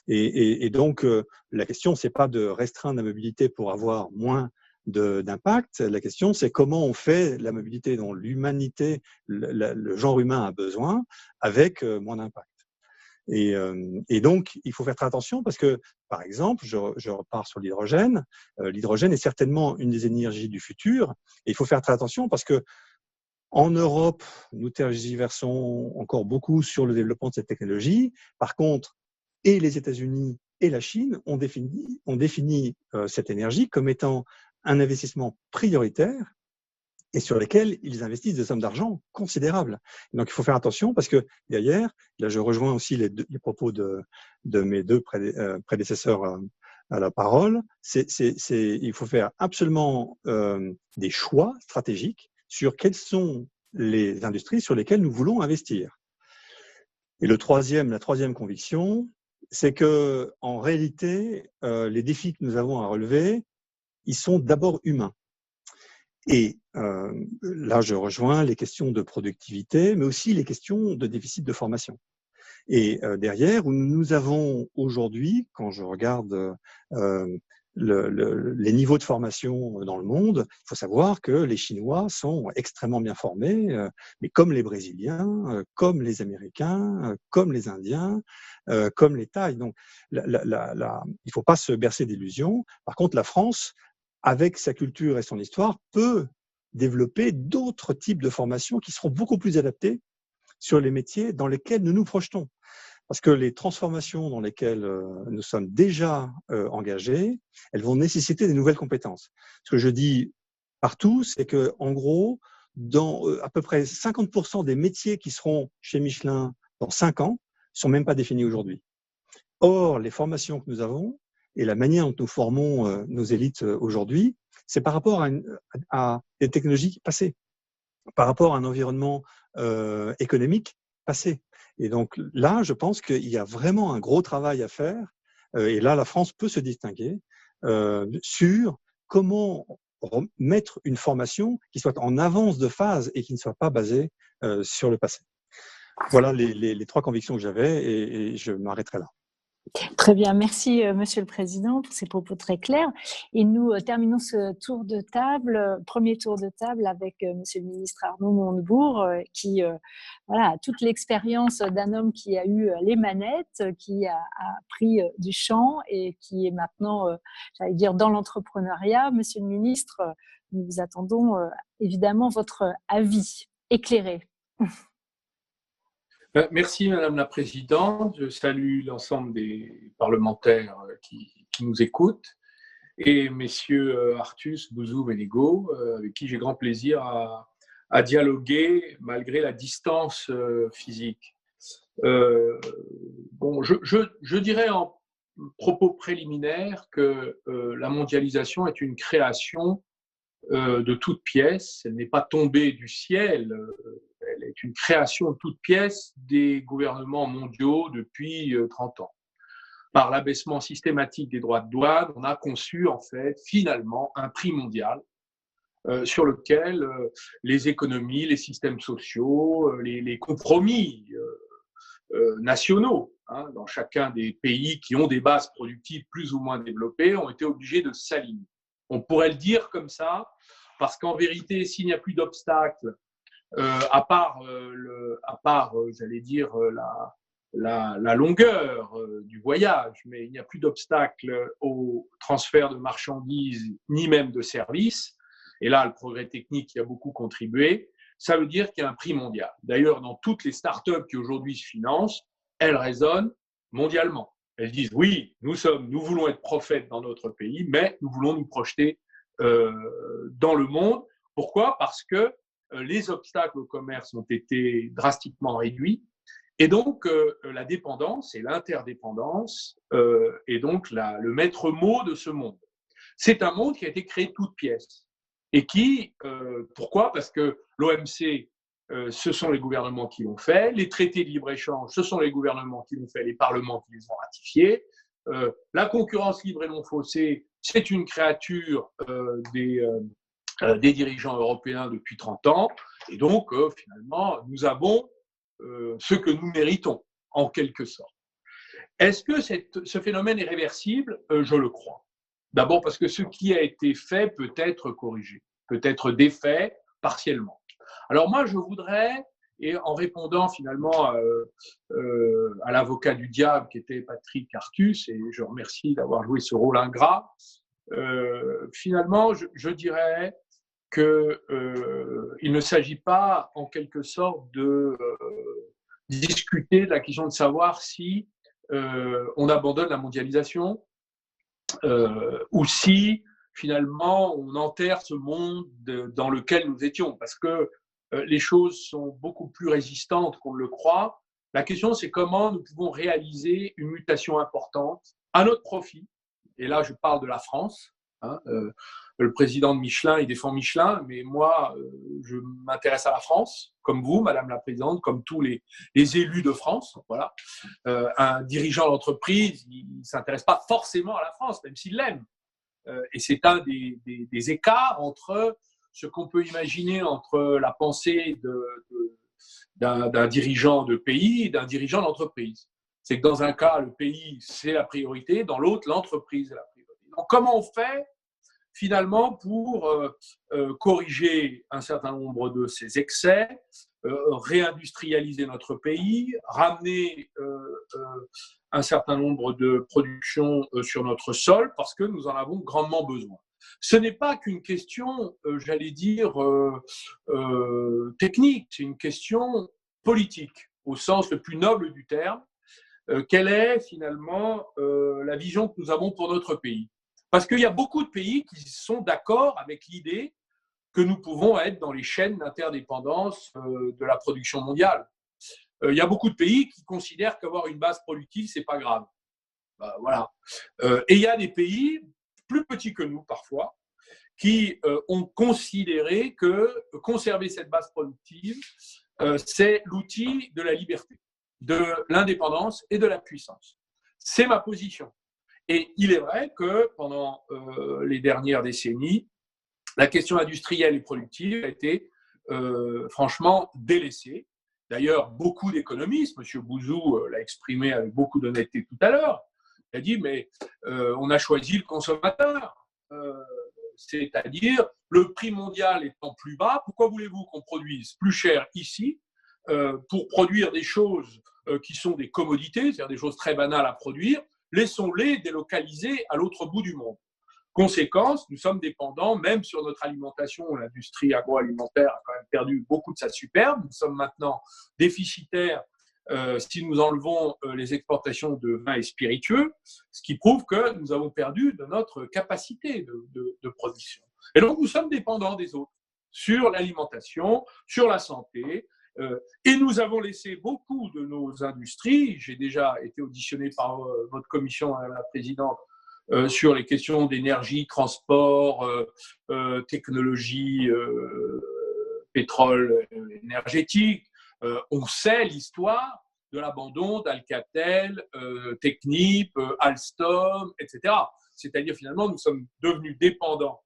[SPEAKER 5] Et donc, la question, c'est pas de restreindre la mobilité pour avoir moins d'impact. La question, c'est comment on fait la mobilité dont l'humanité, le genre humain a besoin avec moins d'impact. Et donc, il faut faire très attention parce que, par exemple, je repars sur l'hydrogène. L'hydrogène est certainement une des énergies du futur. Et il faut faire très attention parce que en Europe, nous tergiversons encore beaucoup sur le développement de cette technologie. Par contre, et les États-Unis et la Chine ont défini cette énergie comme étant un investissement prioritaire et sur lesquels ils investissent des sommes d'argent considérables. Donc, il faut faire attention parce que derrière, là, je rejoins aussi les propos de mes deux prédécesseurs à la parole, il faut faire absolument des choix stratégiques sur quelles sont les industries sur lesquelles nous voulons investir. Et la troisième conviction, c'est que en réalité, les défis que nous avons à relever, ils sont d'abord humains. Et là, je rejoins les questions de productivité, mais aussi les questions de déficit de formation. Et derrière, où nous avons aujourd'hui, quand je regarde les niveaux de formation dans le monde, il faut savoir que les Chinois sont extrêmement bien formés, mais comme les Brésiliens, comme les Américains, comme les Indiens, comme les Thaïs. Donc, il ne faut pas se bercer d'illusions. Par contre, la France, avec sa culture et son histoire, peut développer d'autres types de formations qui seront beaucoup plus adaptées sur les métiers dans lesquels nous nous projetons. Parce que les transformations dans lesquelles nous sommes déjà engagés, elles vont nécessiter des nouvelles compétences. Ce que je dis partout, c'est que, en gros, dans à peu près 50% des métiers qui seront chez Michelin dans 5 ans, sont même pas définis aujourd'hui. Or, les formations que nous avons et la manière dont nous formons nos élites aujourd'hui, c'est par rapport à des technologies passées, par rapport à un environnement économique passé. Et donc là, je pense qu'il y a vraiment un gros travail à faire. Et là, la France peut se distinguer sur comment mettre une formation qui soit en avance de phase et qui ne soit pas basée sur le passé. Voilà les trois convictions que j'avais et je m'arrêterai là.
[SPEAKER 3] Très bien, merci Monsieur le Président pour ces propos très clairs. Et nous terminons ce tour de table, premier tour de table avec Monsieur le Ministre Arnaud Montebourg, qui voilà, a toute l'expérience d'un homme qui a eu les manettes, qui a pris du champ et qui est maintenant, j'allais dire, dans l'entrepreneuriat. Monsieur le Ministre, nous vous attendons évidemment votre avis éclairé.
[SPEAKER 6] Merci Madame la Présidente. Je salue l'ensemble des parlementaires qui nous écoutent et messieurs Artus, Bouzou et Lego, avec qui j'ai grand plaisir à dialoguer malgré la distance physique. Bon, je dirais en propos préliminaire que la mondialisation est une création de toutes pièces. Elle n'est pas tombée du ciel. Elle est une création de toutes pièces des gouvernements mondiaux depuis 30 ans. Par l'abaissement systématique des droits de douane, on a conçu en fait finalement un prix mondial sur lequel les économies, les systèmes sociaux, les compromis nationaux dans chacun des pays qui ont des bases productives plus ou moins développées ont été obligés de s'aligner. On pourrait le dire comme ça, parce qu'en vérité, s'il n'y a plus d'obstacles, à part, j'allais dire, la longueur du voyage, mais il n'y a plus d'obstacle au transfert de marchandises, ni même de services. Et là, le progrès technique y a beaucoup contribué. Ça veut dire qu'il y a un prix mondial. D'ailleurs, dans toutes les startups qui aujourd'hui se financent, elles résonnent mondialement. Elles disent oui, nous voulons être prophètes dans notre pays, mais nous voulons nous projeter dans le monde. Pourquoi ? Parce que les obstacles au commerce ont été drastiquement réduits et donc la dépendance et l'interdépendance est donc le maître mot de ce monde. C'est un monde qui a été créé de toutes pièces et qui, pourquoi ? Parce que l'OMC, ce sont les gouvernements qui l'ont fait, les traités de libre-échange, ce sont les gouvernements qui l'ont fait, les parlements qui les ont ratifiés, la concurrence libre et non faussée, c'est une créature des dirigeants européens depuis 30 ans. Et donc, finalement, nous avons ce que nous méritons, en quelque sorte. Est-ce que ce phénomène est réversible ? Je le crois. D'abord parce que ce qui a été fait peut être corrigé, peut être défait partiellement. Alors moi, je voudrais, et en répondant finalement à l'avocat du diable qui était Patrick Artus, et je remercie d'avoir joué ce rôle ingrat, finalement, je dirais qu'il ne s'agit pas, en quelque sorte, de discuter de la question de savoir si on abandonne la mondialisation ou si, finalement, on enterre ce monde dans lequel nous étions. Parce que les choses sont beaucoup plus résistantes qu'on ne le croit. La question, c'est comment nous pouvons réaliser une mutation importante à notre profit. Et là, je parle de la France. Le président de Michelin, il défend Michelin, mais moi, je m'intéresse à la France, comme vous, Madame la Présidente, comme tous les élus de France. Voilà. Un dirigeant d'entreprise, il ne s'intéresse pas forcément à la France, même s'il l'aime. Et c'est un des écarts entre ce qu'on peut imaginer entre la pensée d'un dirigeant de pays et d'un dirigeant d'entreprise. C'est que dans un cas, le pays, c'est la priorité, dans l'autre, l'entreprise est la priorité. Donc, comment on fait finalement pour corriger un certain nombre de ces excès, réindustrialiser notre pays, ramener un certain nombre de productions sur notre sol parce que nous en avons grandement besoin. Ce n'est pas qu'une question, j'allais dire, technique, c'est une question politique, au sens le plus noble du terme. Quelle est finalement la vision que nous avons pour notre pays ? Parce qu'il y a beaucoup de pays qui sont d'accord avec l'idée que nous pouvons être dans les chaînes d'interdépendance de la production mondiale. Il y a beaucoup de pays qui considèrent qu'avoir une base productive, c'est pas grave. Voilà. Et il y a des pays plus petits que nous parfois qui ont considéré que conserver cette base productive, c'est l'outil de la liberté, de l'indépendance et de la puissance. C'est ma position. Et il est vrai que pendant les dernières décennies, la question industrielle et productive a été franchement délaissée. D'ailleurs, beaucoup d'économistes, M. Bouzou l'a exprimé avec beaucoup d'honnêteté tout à l'heure, il a dit mais on a choisi le consommateur, c'est-à-dire le prix mondial étant plus bas, pourquoi voulez-vous qu'on produise plus cher ici pour produire des choses qui sont des commodités, c'est-à-dire des choses très banales à produire, laissons-les délocaliser à l'autre bout du monde. Conséquence, nous sommes dépendants, même sur notre alimentation, l'industrie agroalimentaire a quand même perdu beaucoup de sa superbe. Nous sommes maintenant déficitaires si nous enlevons les exportations de vins et spiritueux, ce qui prouve que nous avons perdu de notre capacité de production. Et donc, nous sommes dépendants des autres sur l'alimentation, sur la santé, et nous avons laissé beaucoup de nos industries. J'ai déjà été auditionné par votre commission, Madame la Présidente, sur les questions d'énergie, transport, technologie, pétrole énergétique. On sait l'histoire de l'abandon d'Alcatel, Technip, Alstom, etc. C'est-à-dire, finalement, nous sommes devenus dépendants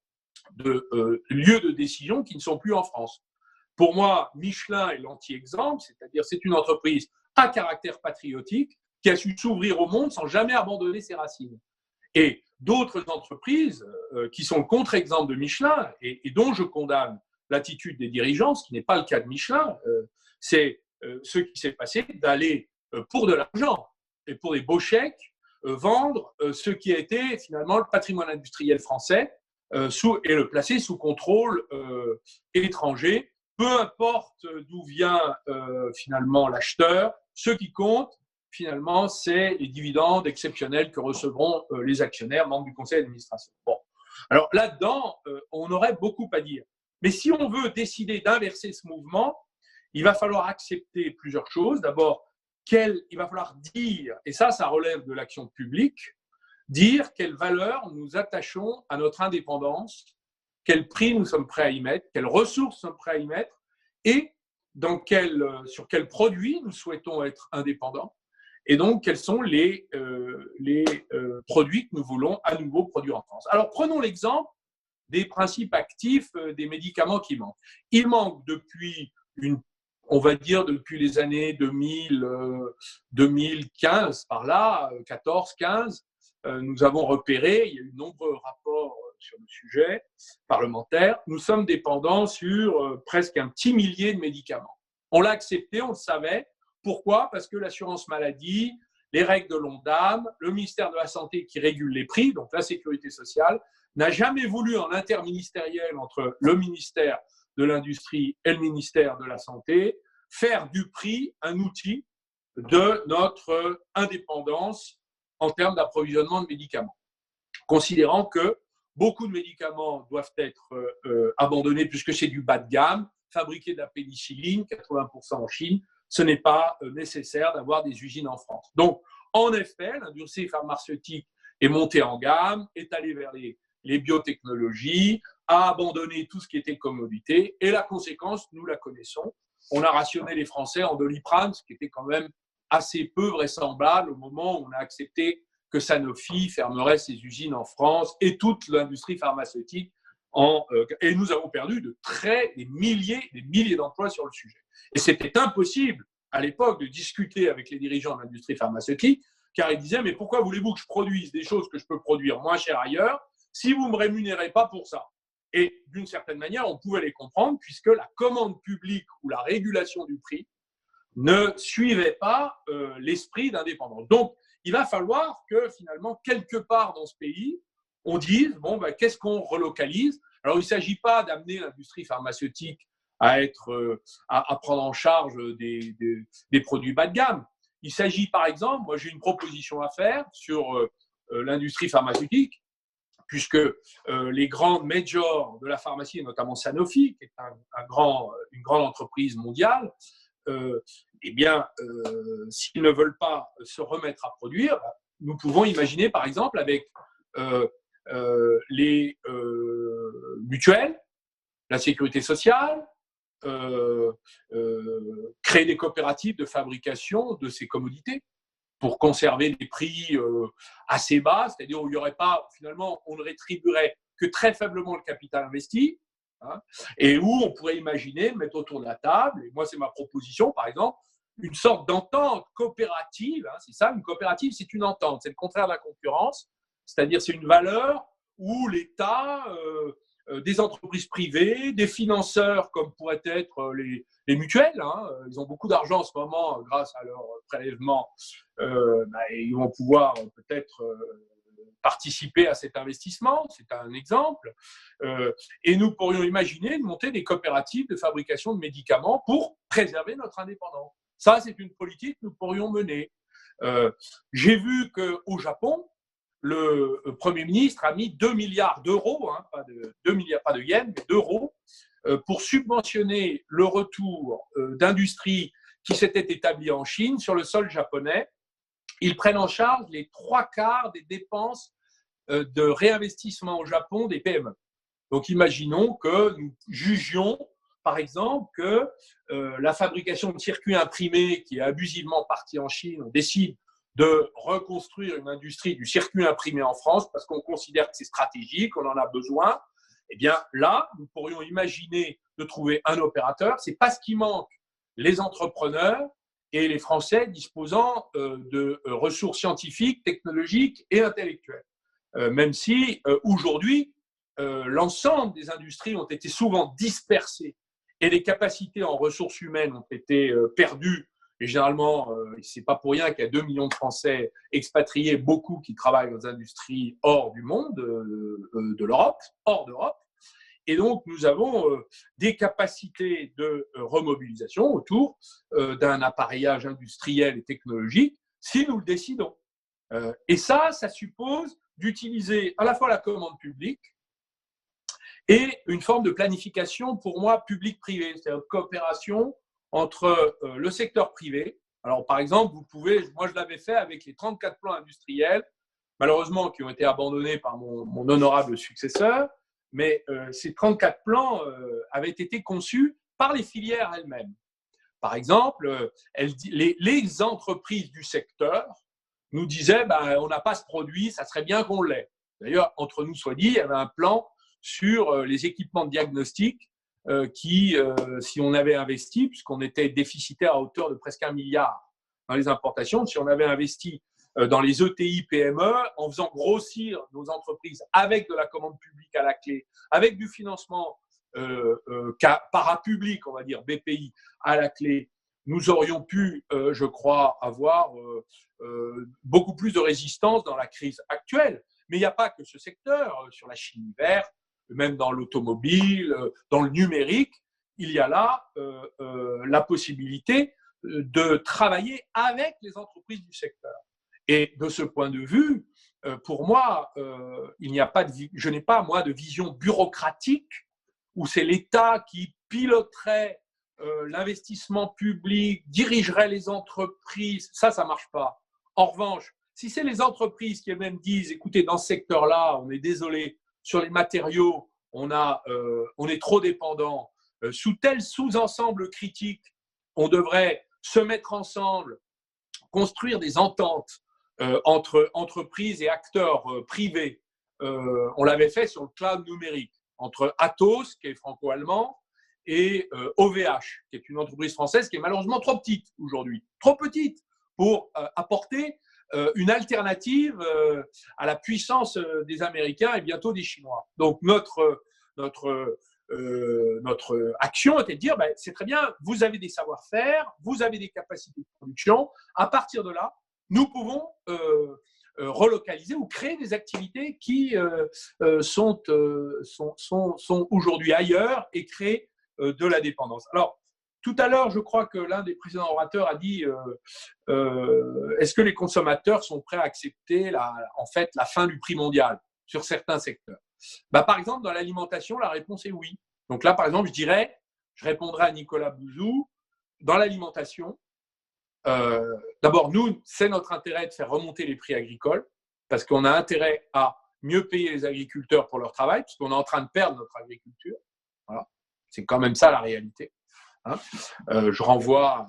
[SPEAKER 6] de lieux de décision qui ne sont plus en France. Pour moi, Michelin est l'anti-exemple, c'est-à-dire c'est une entreprise à caractère patriotique qui a su s'ouvrir au monde sans jamais abandonner ses racines. Et d'autres entreprises qui sont le contre-exemple de Michelin et dont je condamne l'attitude des dirigeants, ce qui n'est pas le cas de Michelin, c'est ce qui s'est passé d'aller pour de l'argent et pour des beaux chèques vendre ce qui a été finalement le patrimoine industriel français et le placer sous contrôle étranger. Peu importe d'où vient finalement l'acheteur, ce qui compte, finalement, c'est les dividendes exceptionnels que recevront les actionnaires, membres du conseil d'administration. Bon. Alors là-dedans, on aurait beaucoup à dire. Mais si on veut décider d'inverser ce mouvement, il va falloir accepter plusieurs choses. D'abord, il va falloir dire, et ça relève de l'action publique, dire quelles valeurs nous attachons à notre indépendance, quel prix nous sommes prêts à y mettre, quelles ressources nous sommes prêts à y mettre, et sur quels produits nous souhaitons être indépendants. Et donc, quels sont les produits que nous voulons à nouveau produire en France. Alors, prenons l'exemple des principes actifs des médicaments qui manquent. Il manque depuis depuis les années 2015, par là, 14, 15, nous avons repéré, il y a eu de nombreux rapports sur le sujet parlementaire, nous sommes dépendants sur presque un petit millier de médicaments. On l'a accepté, on le savait. Pourquoi ? Parce que l'assurance maladie, les règles de l'ONDAM, le ministère de la Santé qui régule les prix, donc la sécurité sociale, n'a jamais voulu en interministériel entre le ministère de l'Industrie et le ministère de la Santé faire du prix un outil de notre indépendance en termes d'approvisionnement de médicaments, considérant que beaucoup de médicaments doivent être abandonnés puisque c'est du bas de gamme, fabriquer de la pénicilline, 80% en Chine, ce n'est pas nécessaire d'avoir des usines en France. Donc, en effet, l'industrie pharmaceutique est montée en gamme, est allée vers les biotechnologies, a abandonné tout ce qui était commodité, et la conséquence, nous la connaissons. On a rationné les Français en Doliprane, ce qui était quand même assez peu vraisemblable au moment où on a accepté que Sanofi fermerait ses usines en France et toute l'industrie pharmaceutique. Et nous avons perdu des milliers d'emplois sur le sujet. Et c'était impossible à l'époque de discuter avec les dirigeants de l'industrie pharmaceutique, car ils disaient « Mais pourquoi voulez-vous que je produise des choses que je peux produire moins cher ailleurs si vous ne me rémunérez pas pour ça ?» Et d'une certaine manière, on pouvait les comprendre puisque la commande publique ou la régulation du prix ne suivait pas l'esprit d'indépendance. Donc, il va falloir que finalement, quelque part dans ce pays, on dise bon, qu'est-ce qu'on relocalise ? Alors, il ne s'agit pas d'amener l'industrie pharmaceutique à prendre en charge des produits bas de gamme. Il s'agit, par exemple, moi j'ai une proposition à faire sur l'industrie pharmaceutique, puisque les grandes majors de la pharmacie, et notamment Sanofi, qui est une grande entreprise mondiale, s'ils ne veulent pas se remettre à produire, nous pouvons imaginer, par exemple, avec les mutuelles, la sécurité sociale, créer des coopératives de fabrication de ces commodités pour conserver les prix assez bas, c'est-à-dire où il y aurait pas, finalement, on ne rétribuerait que très faiblement le capital investi, hein, et où on pourrait imaginer mettre autour de la table, et moi c'est ma proposition par exemple, une sorte d'entente coopérative, hein, c'est ça, une coopérative c'est une entente, c'est le contraire de la concurrence, c'est-à-dire c'est une valeur où l'État, des entreprises privées, des financeurs comme pourraient être les mutuelles, hein, ils ont beaucoup d'argent en ce moment grâce à leur prélèvement, ils vont pouvoir peut-être participer à cet investissement, c'est un exemple. Et nous pourrions imaginer de monter des coopératives de fabrication de médicaments pour préserver notre indépendance. Ça, c'est une politique que nous pourrions mener. J'ai vu qu'au Japon, le Premier ministre a mis 2 milliards d'euros, hein, pas de yens, mais d'euros, pour subventionner le retour d'industries qui s'étaient établies en Chine sur le sol japonais. Ils prennent en charge les 3/4 des dépenses de réinvestissement au Japon des PME. Donc, imaginons que nous jugions, par exemple, que la fabrication de circuits imprimés qui est abusivement partie en Chine, on décide de reconstruire une industrie du circuit imprimé en France parce qu'on considère que c'est stratégique, on en a besoin. Eh bien, là, nous pourrions imaginer de trouver un opérateur. Ce n'est pas ce qui manque. Les entrepreneurs et les Français disposant de ressources scientifiques, technologiques et intellectuelles. Même si aujourd'hui, l'ensemble des industries ont été souvent dispersées et les capacités en ressources humaines ont été perdues. Et généralement, ce n'est pas pour rien qu'il y a 2 millions de Français expatriés, beaucoup qui travaillent dans des industries hors du monde, de l'Europe, hors d'Europe. Et donc, nous avons des capacités de remobilisation autour d'un appareillage industriel et technologique, si nous le décidons. Et ça suppose d'utiliser à la fois la commande publique et une forme de planification, pour moi, public-privé, c'est-à-dire une coopération entre le secteur privé. Alors, par exemple, moi je l'avais fait avec les 34 plans industriels, malheureusement qui ont été abandonnés par mon honorable successeur, mais ces 34 plans avaient été conçus par les filières elles-mêmes. Par exemple, les entreprises du secteur nous disaient on n'a pas ce produit, ça serait bien qu'on l'ait. D'ailleurs, entre nous soit dit, il y avait un plan sur les équipements de diagnostic qui, si on avait investi, puisqu'on était déficitaire à hauteur de presque 1 milliard dans les importations, si on avait investi dans les ETI PME, en faisant grossir nos entreprises avec de la commande publique à la clé, avec du financement parapublic, on va dire BPI à la clé, nous aurions pu, je crois, avoir beaucoup plus de résistance dans la crise actuelle. Mais il n'y a pas que ce secteur, sur la chimie verte, même dans l'automobile, dans le numérique, il y a là la possibilité de travailler avec les entreprises du secteur. Et de ce point de vue, pour moi, je n'ai pas, moi, de vision bureaucratique où c'est l'État qui piloterait l'investissement public, dirigerait les entreprises. Ça ne marche pas. En revanche, si c'est les entreprises qui elles-mêmes disent, écoutez, dans ce secteur-là, on est désolé, sur les matériaux, on est trop dépendant, sous tel sous-ensemble critique, on devrait se mettre ensemble, construire des ententes entre entreprises et acteurs privés. On l'avait fait sur le cloud numérique, entre Atos, qui est franco-allemand, et OVH, qui est une entreprise française qui est malheureusement trop petite aujourd'hui, trop petite pour apporter une alternative à la puissance des Américains et bientôt des Chinois. Donc notre action était de dire, c'est très bien, vous avez des savoir-faire, vous avez des capacités de production. À partir de là, nous pouvons relocaliser ou créer des activités qui sont aujourd'hui ailleurs et créer de la dépendance. Alors, tout à l'heure, je crois que l'un des précédents orateurs a dit est-ce que les consommateurs sont prêts à accepter la fin du prix mondial sur certains secteurs? Par exemple, dans l'alimentation, la réponse est oui. Donc là, par exemple, je répondrai à Nicolas Bouzou, dans l'alimentation, d'abord, nous, c'est notre intérêt de faire remonter les prix agricoles parce qu'on a intérêt à mieux payer les agriculteurs pour leur travail, puisqu'on est en train de perdre notre agriculture. Voilà. C'est quand même ça la réalité. Hein. Je renvoie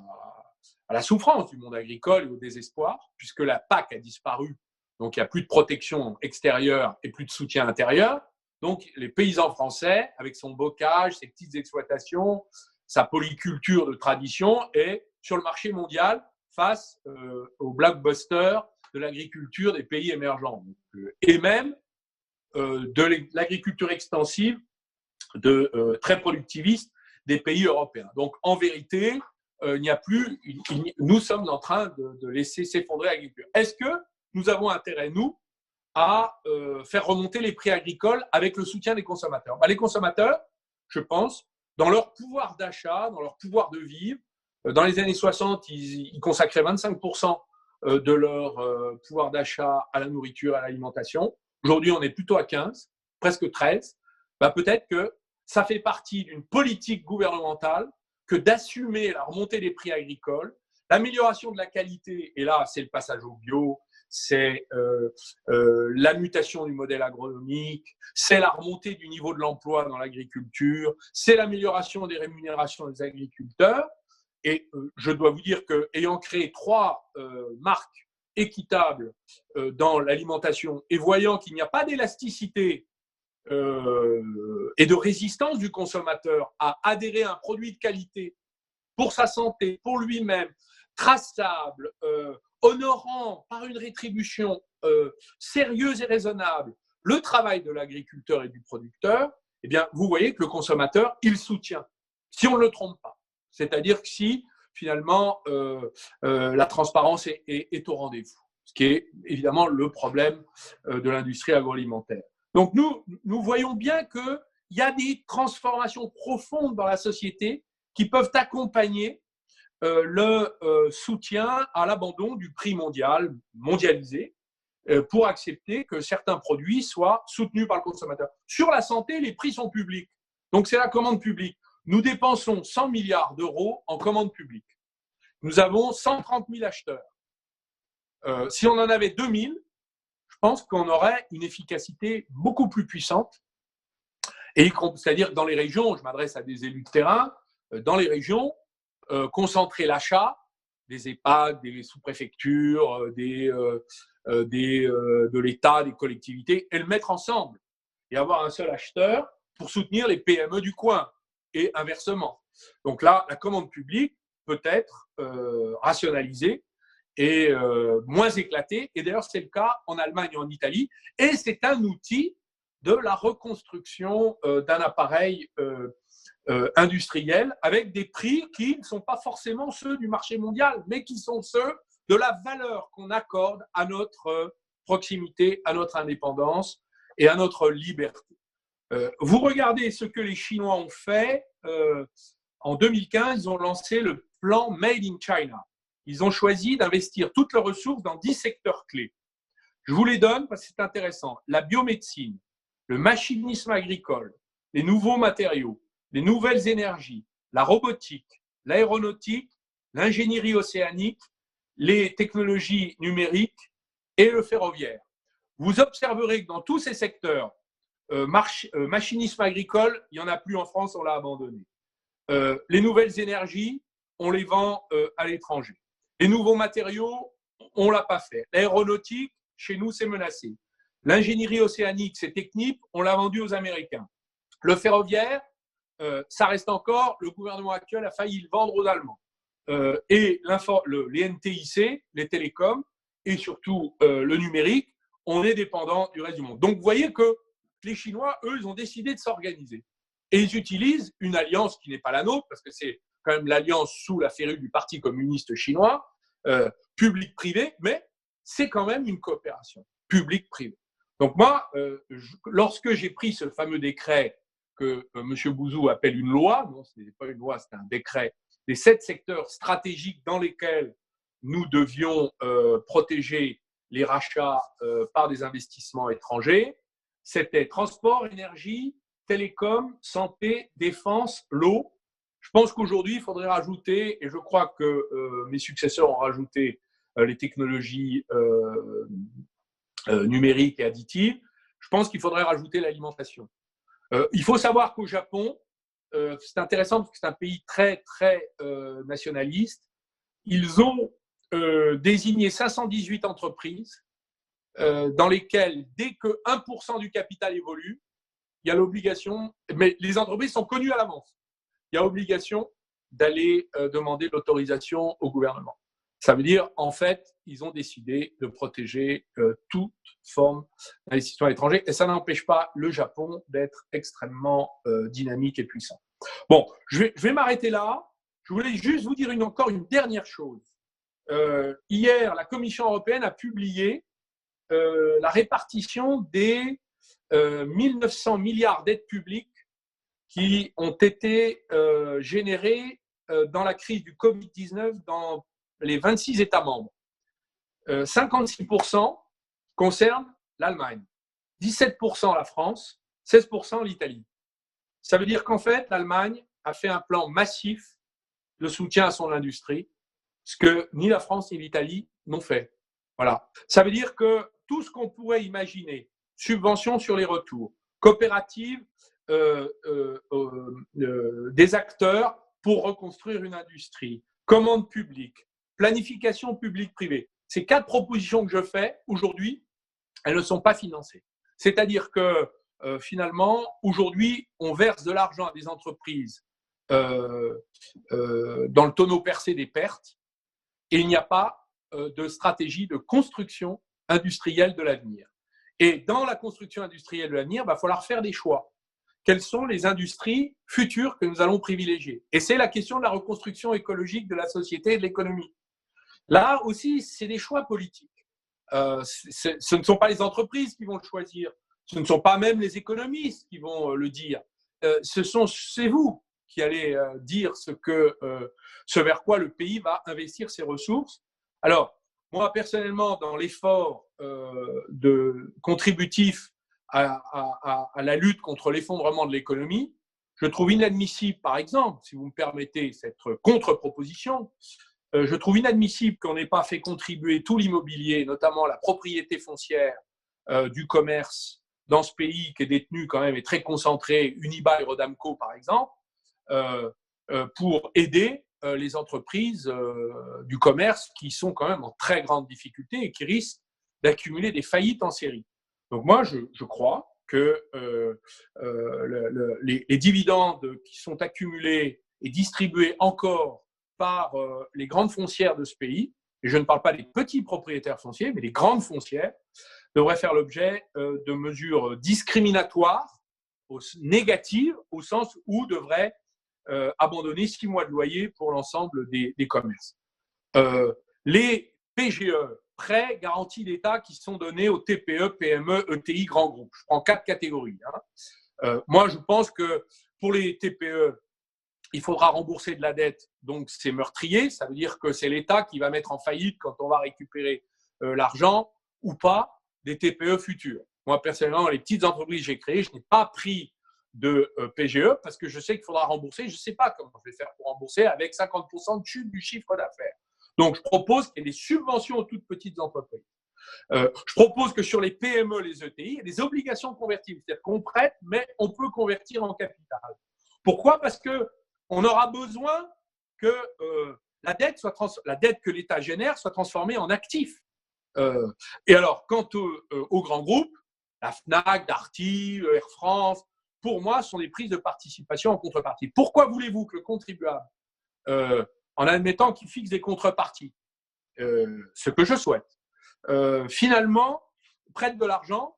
[SPEAKER 6] à la souffrance du monde agricole et au désespoir, puisque la PAC a disparu, donc il n'y a plus de protection extérieure et plus de soutien intérieur. Donc, les paysans français, avec son bocage, ses petites exploitations, sa polyculture de tradition, est sur le marché mondial face aux blockbusters de l'agriculture des pays émergents. Et même de l'agriculture extensive, très productiviste des pays européens. Donc, en vérité, il n'y a plus, nous sommes en train de laisser s'effondrer l'agriculture. Est-ce que nous avons intérêt, nous, à faire remonter les prix agricoles avec le soutien des consommateurs? Les consommateurs, je pense, dans leur pouvoir d'achat, dans leur pouvoir de vivre, dans les années 60, ils consacraient 25% de leur pouvoir d'achat à la nourriture, à l'alimentation. Aujourd'hui, on est plutôt à 15, presque 13. Peut-être que ça fait partie d'une politique gouvernementale que d'assumer la remontée des prix agricoles, l'amélioration de la qualité, et là, c'est le passage au bio, c'est la mutation du modèle agronomique, c'est la remontée du niveau de l'emploi dans l'agriculture, c'est l'amélioration des rémunérations des agriculteurs. Et je dois vous dire qu'ayant créé 3 marques équitables dans l'alimentation et voyant qu'il n'y a pas d'élasticité et de résistance du consommateur à adhérer à un produit de qualité pour sa santé, pour lui-même, traçable, honorant par une rétribution sérieuse et raisonnable le travail de l'agriculteur et du producteur, eh bien, vous voyez que le consommateur, il soutient, si on ne le trompe pas. C'est-à-dire que si, finalement, la transparence est au rendez-vous, ce qui est évidemment le problème de l'industrie agroalimentaire. Donc, nous voyons bien qu'il y a des transformations profondes dans la société qui peuvent accompagner le soutien à l'abandon du prix mondialisé, pour accepter que certains produits soient soutenus par le consommateur. Sur la santé, les prix sont publics. Donc, c'est la commande publique. Nous dépensons 100 milliards d'euros en commande publique. Nous avons 130 000 acheteurs. Si on en avait 2000, je pense qu'on aurait une efficacité beaucoup plus puissante. C'est-à-dire que dans les régions, je m'adresse à des élus de terrain, dans les régions, concentrer l'achat des EHPAD, des sous-préfectures, de l'État, des collectivités, et le mettre ensemble. Et avoir un seul acheteur pour soutenir les PME du coin, et inversement. Donc là, la commande publique peut être rationalisée et moins éclatée. Et d'ailleurs, c'est le cas en Allemagne et en Italie. Et c'est un outil de la reconstruction d'un appareil industriel avec des prix qui ne sont pas forcément ceux du marché mondial, mais qui sont ceux de la valeur qu'on accorde à notre proximité, à notre indépendance et à notre liberté. Vous regardez ce que les Chinois ont fait. En 2015, ils ont lancé le plan Made in China. Ils ont choisi d'investir toutes leurs ressources dans 10 secteurs clés. Je vous les donne parce que c'est intéressant. La biomédecine, le machinisme agricole, les nouveaux matériaux, les nouvelles énergies, la robotique, l'aéronautique, l'ingénierie océanique, les technologies numériques et le ferroviaire. Vous observerez que dans tous ces secteurs, machinisme agricole, il n'y en a plus en France, on l'a abandonné. Les nouvelles énergies, on les vend à l'étranger. Les nouveaux matériaux, on ne l'a pas fait. L'aéronautique, chez nous, c'est menacé. L'ingénierie océanique, c'est technique, on l'a vendu aux Américains. Le ferroviaire, ça reste encore, le gouvernement actuel a failli le vendre aux Allemands. Et les NTIC, les télécoms, et surtout le numérique, on est dépendant du reste du monde. Donc, vous voyez que les Chinois, eux, ils ont décidé de s'organiser. Et ils utilisent une alliance qui n'est pas la nôtre, parce que c'est quand même l'alliance sous la férule du Parti communiste chinois, public-privé, mais c'est quand même une coopération public-privé. Donc moi, lorsque j'ai pris ce fameux décret que M. Bouzou appelle une loi, non, ce n'est pas une loi, c'est un décret, des 7 secteurs stratégiques dans lesquels nous devions protéger les rachats par des investissements étrangers, c'était transport, énergie, télécom, santé, défense, l'eau. Je pense qu'aujourd'hui, il faudrait rajouter, et je crois que mes successeurs ont rajouté les technologies numériques et additives, je pense qu'il faudrait rajouter l'alimentation. Il faut savoir qu'au Japon, c'est intéressant parce que c'est un pays très, très nationaliste, ils ont désigné 518 entreprises dans lesquelles, dès que 1% du capital évolue, il y a l'obligation, mais les entreprises sont connues à l'avance. Il y a obligation d'aller demander l'autorisation au gouvernement. Ça veut dire, en fait, ils ont décidé de protéger toute forme d'investissement étranger et ça n'empêche pas le Japon d'être extrêmement dynamique et puissant. Bon, je vais m'arrêter là. Je voulais juste vous dire encore une dernière chose. Hier, la Commission européenne a publié la répartition des 1900 milliards d'aides publiques qui ont été générées dans la crise du Covid-19 dans les 26 États membres. 56% concernent l'Allemagne, 17% la France, 16% l'Italie. Ça veut dire qu'en fait, l'Allemagne a fait un plan massif de soutien à son industrie, ce que ni la France ni l'Italie n'ont fait. Voilà. Ça veut dire que tout ce qu'on pourrait imaginer, subventions sur les retours, coopératives des acteurs pour reconstruire une industrie, commandes publiques, planification publique-privée. Ces 4 propositions que je fais aujourd'hui, elles ne sont pas financées. C'est-à-dire que finalement, aujourd'hui, on verse de l'argent à des entreprises dans le tonneau percé des pertes et il n'y a pas de stratégie de construction industrielle de l'avenir. Et dans la construction industrielle de l'avenir, il va falloir faire des choix. Quelles sont les industries futures que nous allons privilégier? Et c'est la question de la reconstruction écologique de la société et de l'économie. Là aussi, c'est des choix politiques. Ce ne sont pas les entreprises qui vont le choisir, ce ne sont pas même les économistes qui vont le dire. C'est vous qui allez dire ce vers quoi le pays va investir ses ressources. Alors, moi, personnellement, dans l'effort contributif à la lutte contre l'effondrement de l'économie, je trouve inadmissible, par exemple, si vous me permettez cette contre-proposition, je trouve inadmissible qu'on n'ait pas fait contribuer tout l'immobilier, notamment la propriété foncière du commerce dans ce pays qui est détenu quand même et très concentré, Unibail Rodamco par exemple, pour aider les entreprises du commerce qui sont quand même en très grande difficulté et qui risquent d'accumuler des faillites en série. Donc moi, je crois que les dividendes qui sont accumulés et distribués encore par les grandes foncières de ce pays, et je ne parle pas des petits propriétaires fonciers, mais les grandes foncières, devraient faire l'objet de mesures discriminatoires, négatives, au sens où devraient abandonner 6 mois de loyer pour l'ensemble des commerces. Les PGE, prêts garantis d'État qui sont donnés aux TPE, PME, ETI, grands groupes. Je prends 4 catégories. Moi, je pense que pour les TPE, il faudra rembourser de la dette, donc c'est meurtrier. Ça veut dire que c'est l'État qui va mettre en faillite quand on va récupérer l'argent ou pas des TPE futures. Moi, personnellement, les petites entreprises que j'ai créées, je n'ai pas pris de PGE parce que je sais qu'il faudra rembourser. Je ne sais pas comment je vais faire pour rembourser avec 50% de chute du chiffre d'affaires. Donc, je propose qu'il y ait des subventions aux toutes petites entreprises. Je propose que sur les PME, les ETI, il y ait des obligations convertibles. C'est-à-dire qu'on prête, mais on peut convertir en capital. Pourquoi? Parce qu'on aura besoin que la dette que l'État génère soit transformée en actif. Et alors, quant aux grands groupes, la FNAC, Darty, Air France, pour moi, sont des prises de participation en contrepartie. Pourquoi voulez-vous que le contribuable, en admettant qu'il fixe des contreparties, ce que je souhaite, finalement, prête de l'argent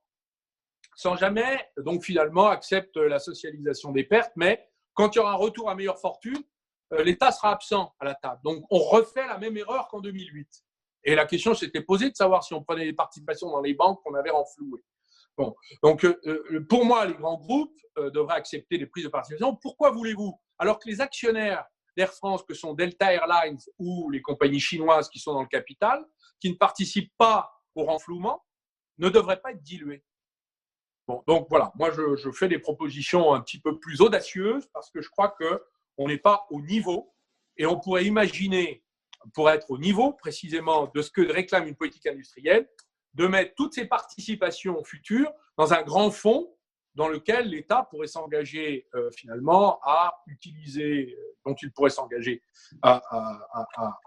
[SPEAKER 6] sans jamais, donc finalement, accepte la socialisation des pertes, mais quand il y aura un retour à meilleure fortune, l'État sera absent à la table. Donc, on refait la même erreur qu'en 2008. Et la question s'était posée de savoir si on prenait des participations dans les banques qu'on avait renflouées. Bon. Donc, pour moi, les grands groupes devraient accepter des prises de participation. Pourquoi voulez-vous? Alors que les actionnaires d'Air France, que sont Delta Airlines ou les compagnies chinoises qui sont dans le capital, qui ne participent pas au renflouement, ne devraient pas être dilués. Bon, donc voilà, moi je fais des propositions un petit peu plus audacieuses parce que je crois qu'on n'est pas au niveau et on pourrait imaginer, pour être au niveau précisément de ce que réclame une politique industrielle, de mettre toutes ces participations futures dans un grand fonds dans lequel l'État pourrait s'engager finalement à utiliser, dont il pourrait s'engager à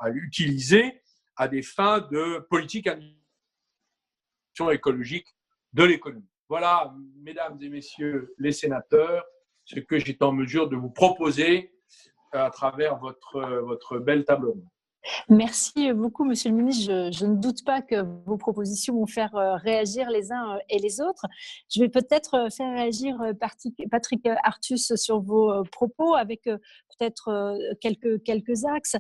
[SPEAKER 6] l'utiliser à des fins de politique écologique de l'économie. voilà, mesdames et messieurs les sénateurs, ce que j'étais en mesure de vous proposer à travers votre belle table ronde.
[SPEAKER 3] Merci beaucoup, Monsieur le ministre. Je ne doute pas que vos propositions vont faire réagir les uns et les autres. Je vais peut-être faire réagir Patrick Artus sur vos propos avec peut-être quelques axes.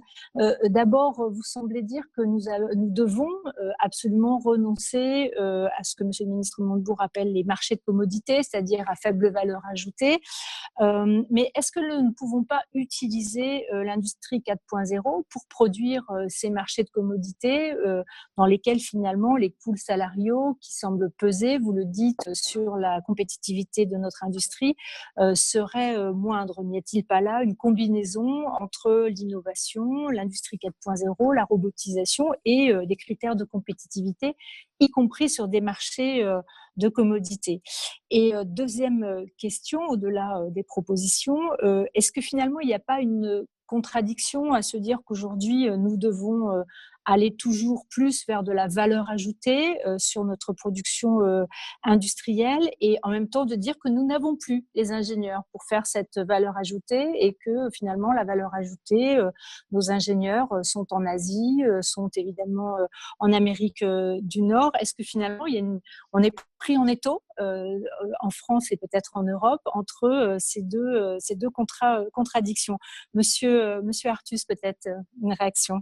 [SPEAKER 3] D'abord, vous semblez dire que nous devons absolument renoncer à ce que Monsieur le ministre Montebourg appelle les marchés de commodité, c'est-à-dire à faible valeur ajoutée. Mais est-ce que nous ne pouvons pas utiliser l'industrie 4.0 pour produire ces marchés de commodités dans lesquels finalement les coûts salariaux qui semblent peser, vous le dites, sur la compétitivité de notre industrie seraient moindres? N'y a-t-il pas là une combinaison entre l'innovation, l'industrie 4.0, la robotisation et des critères de compétitivité, y compris sur des marchés de commodités? Et deuxième question, au-delà des propositions, est-ce que finalement il n'y a pas une contradiction à se dire qu'aujourd'hui nous devons aller toujours plus vers de la valeur ajoutée sur notre production industrielle et en même temps de dire que nous n'avons plus les ingénieurs pour faire cette valeur ajoutée et que finalement la valeur ajoutée, nos ingénieurs sont en Asie, sont évidemment en Amérique du Nord. Est-ce que finalement on est pris en étau en France et peut-être en Europe entre ces deux contradictions? Monsieur Artus, peut-être une réaction?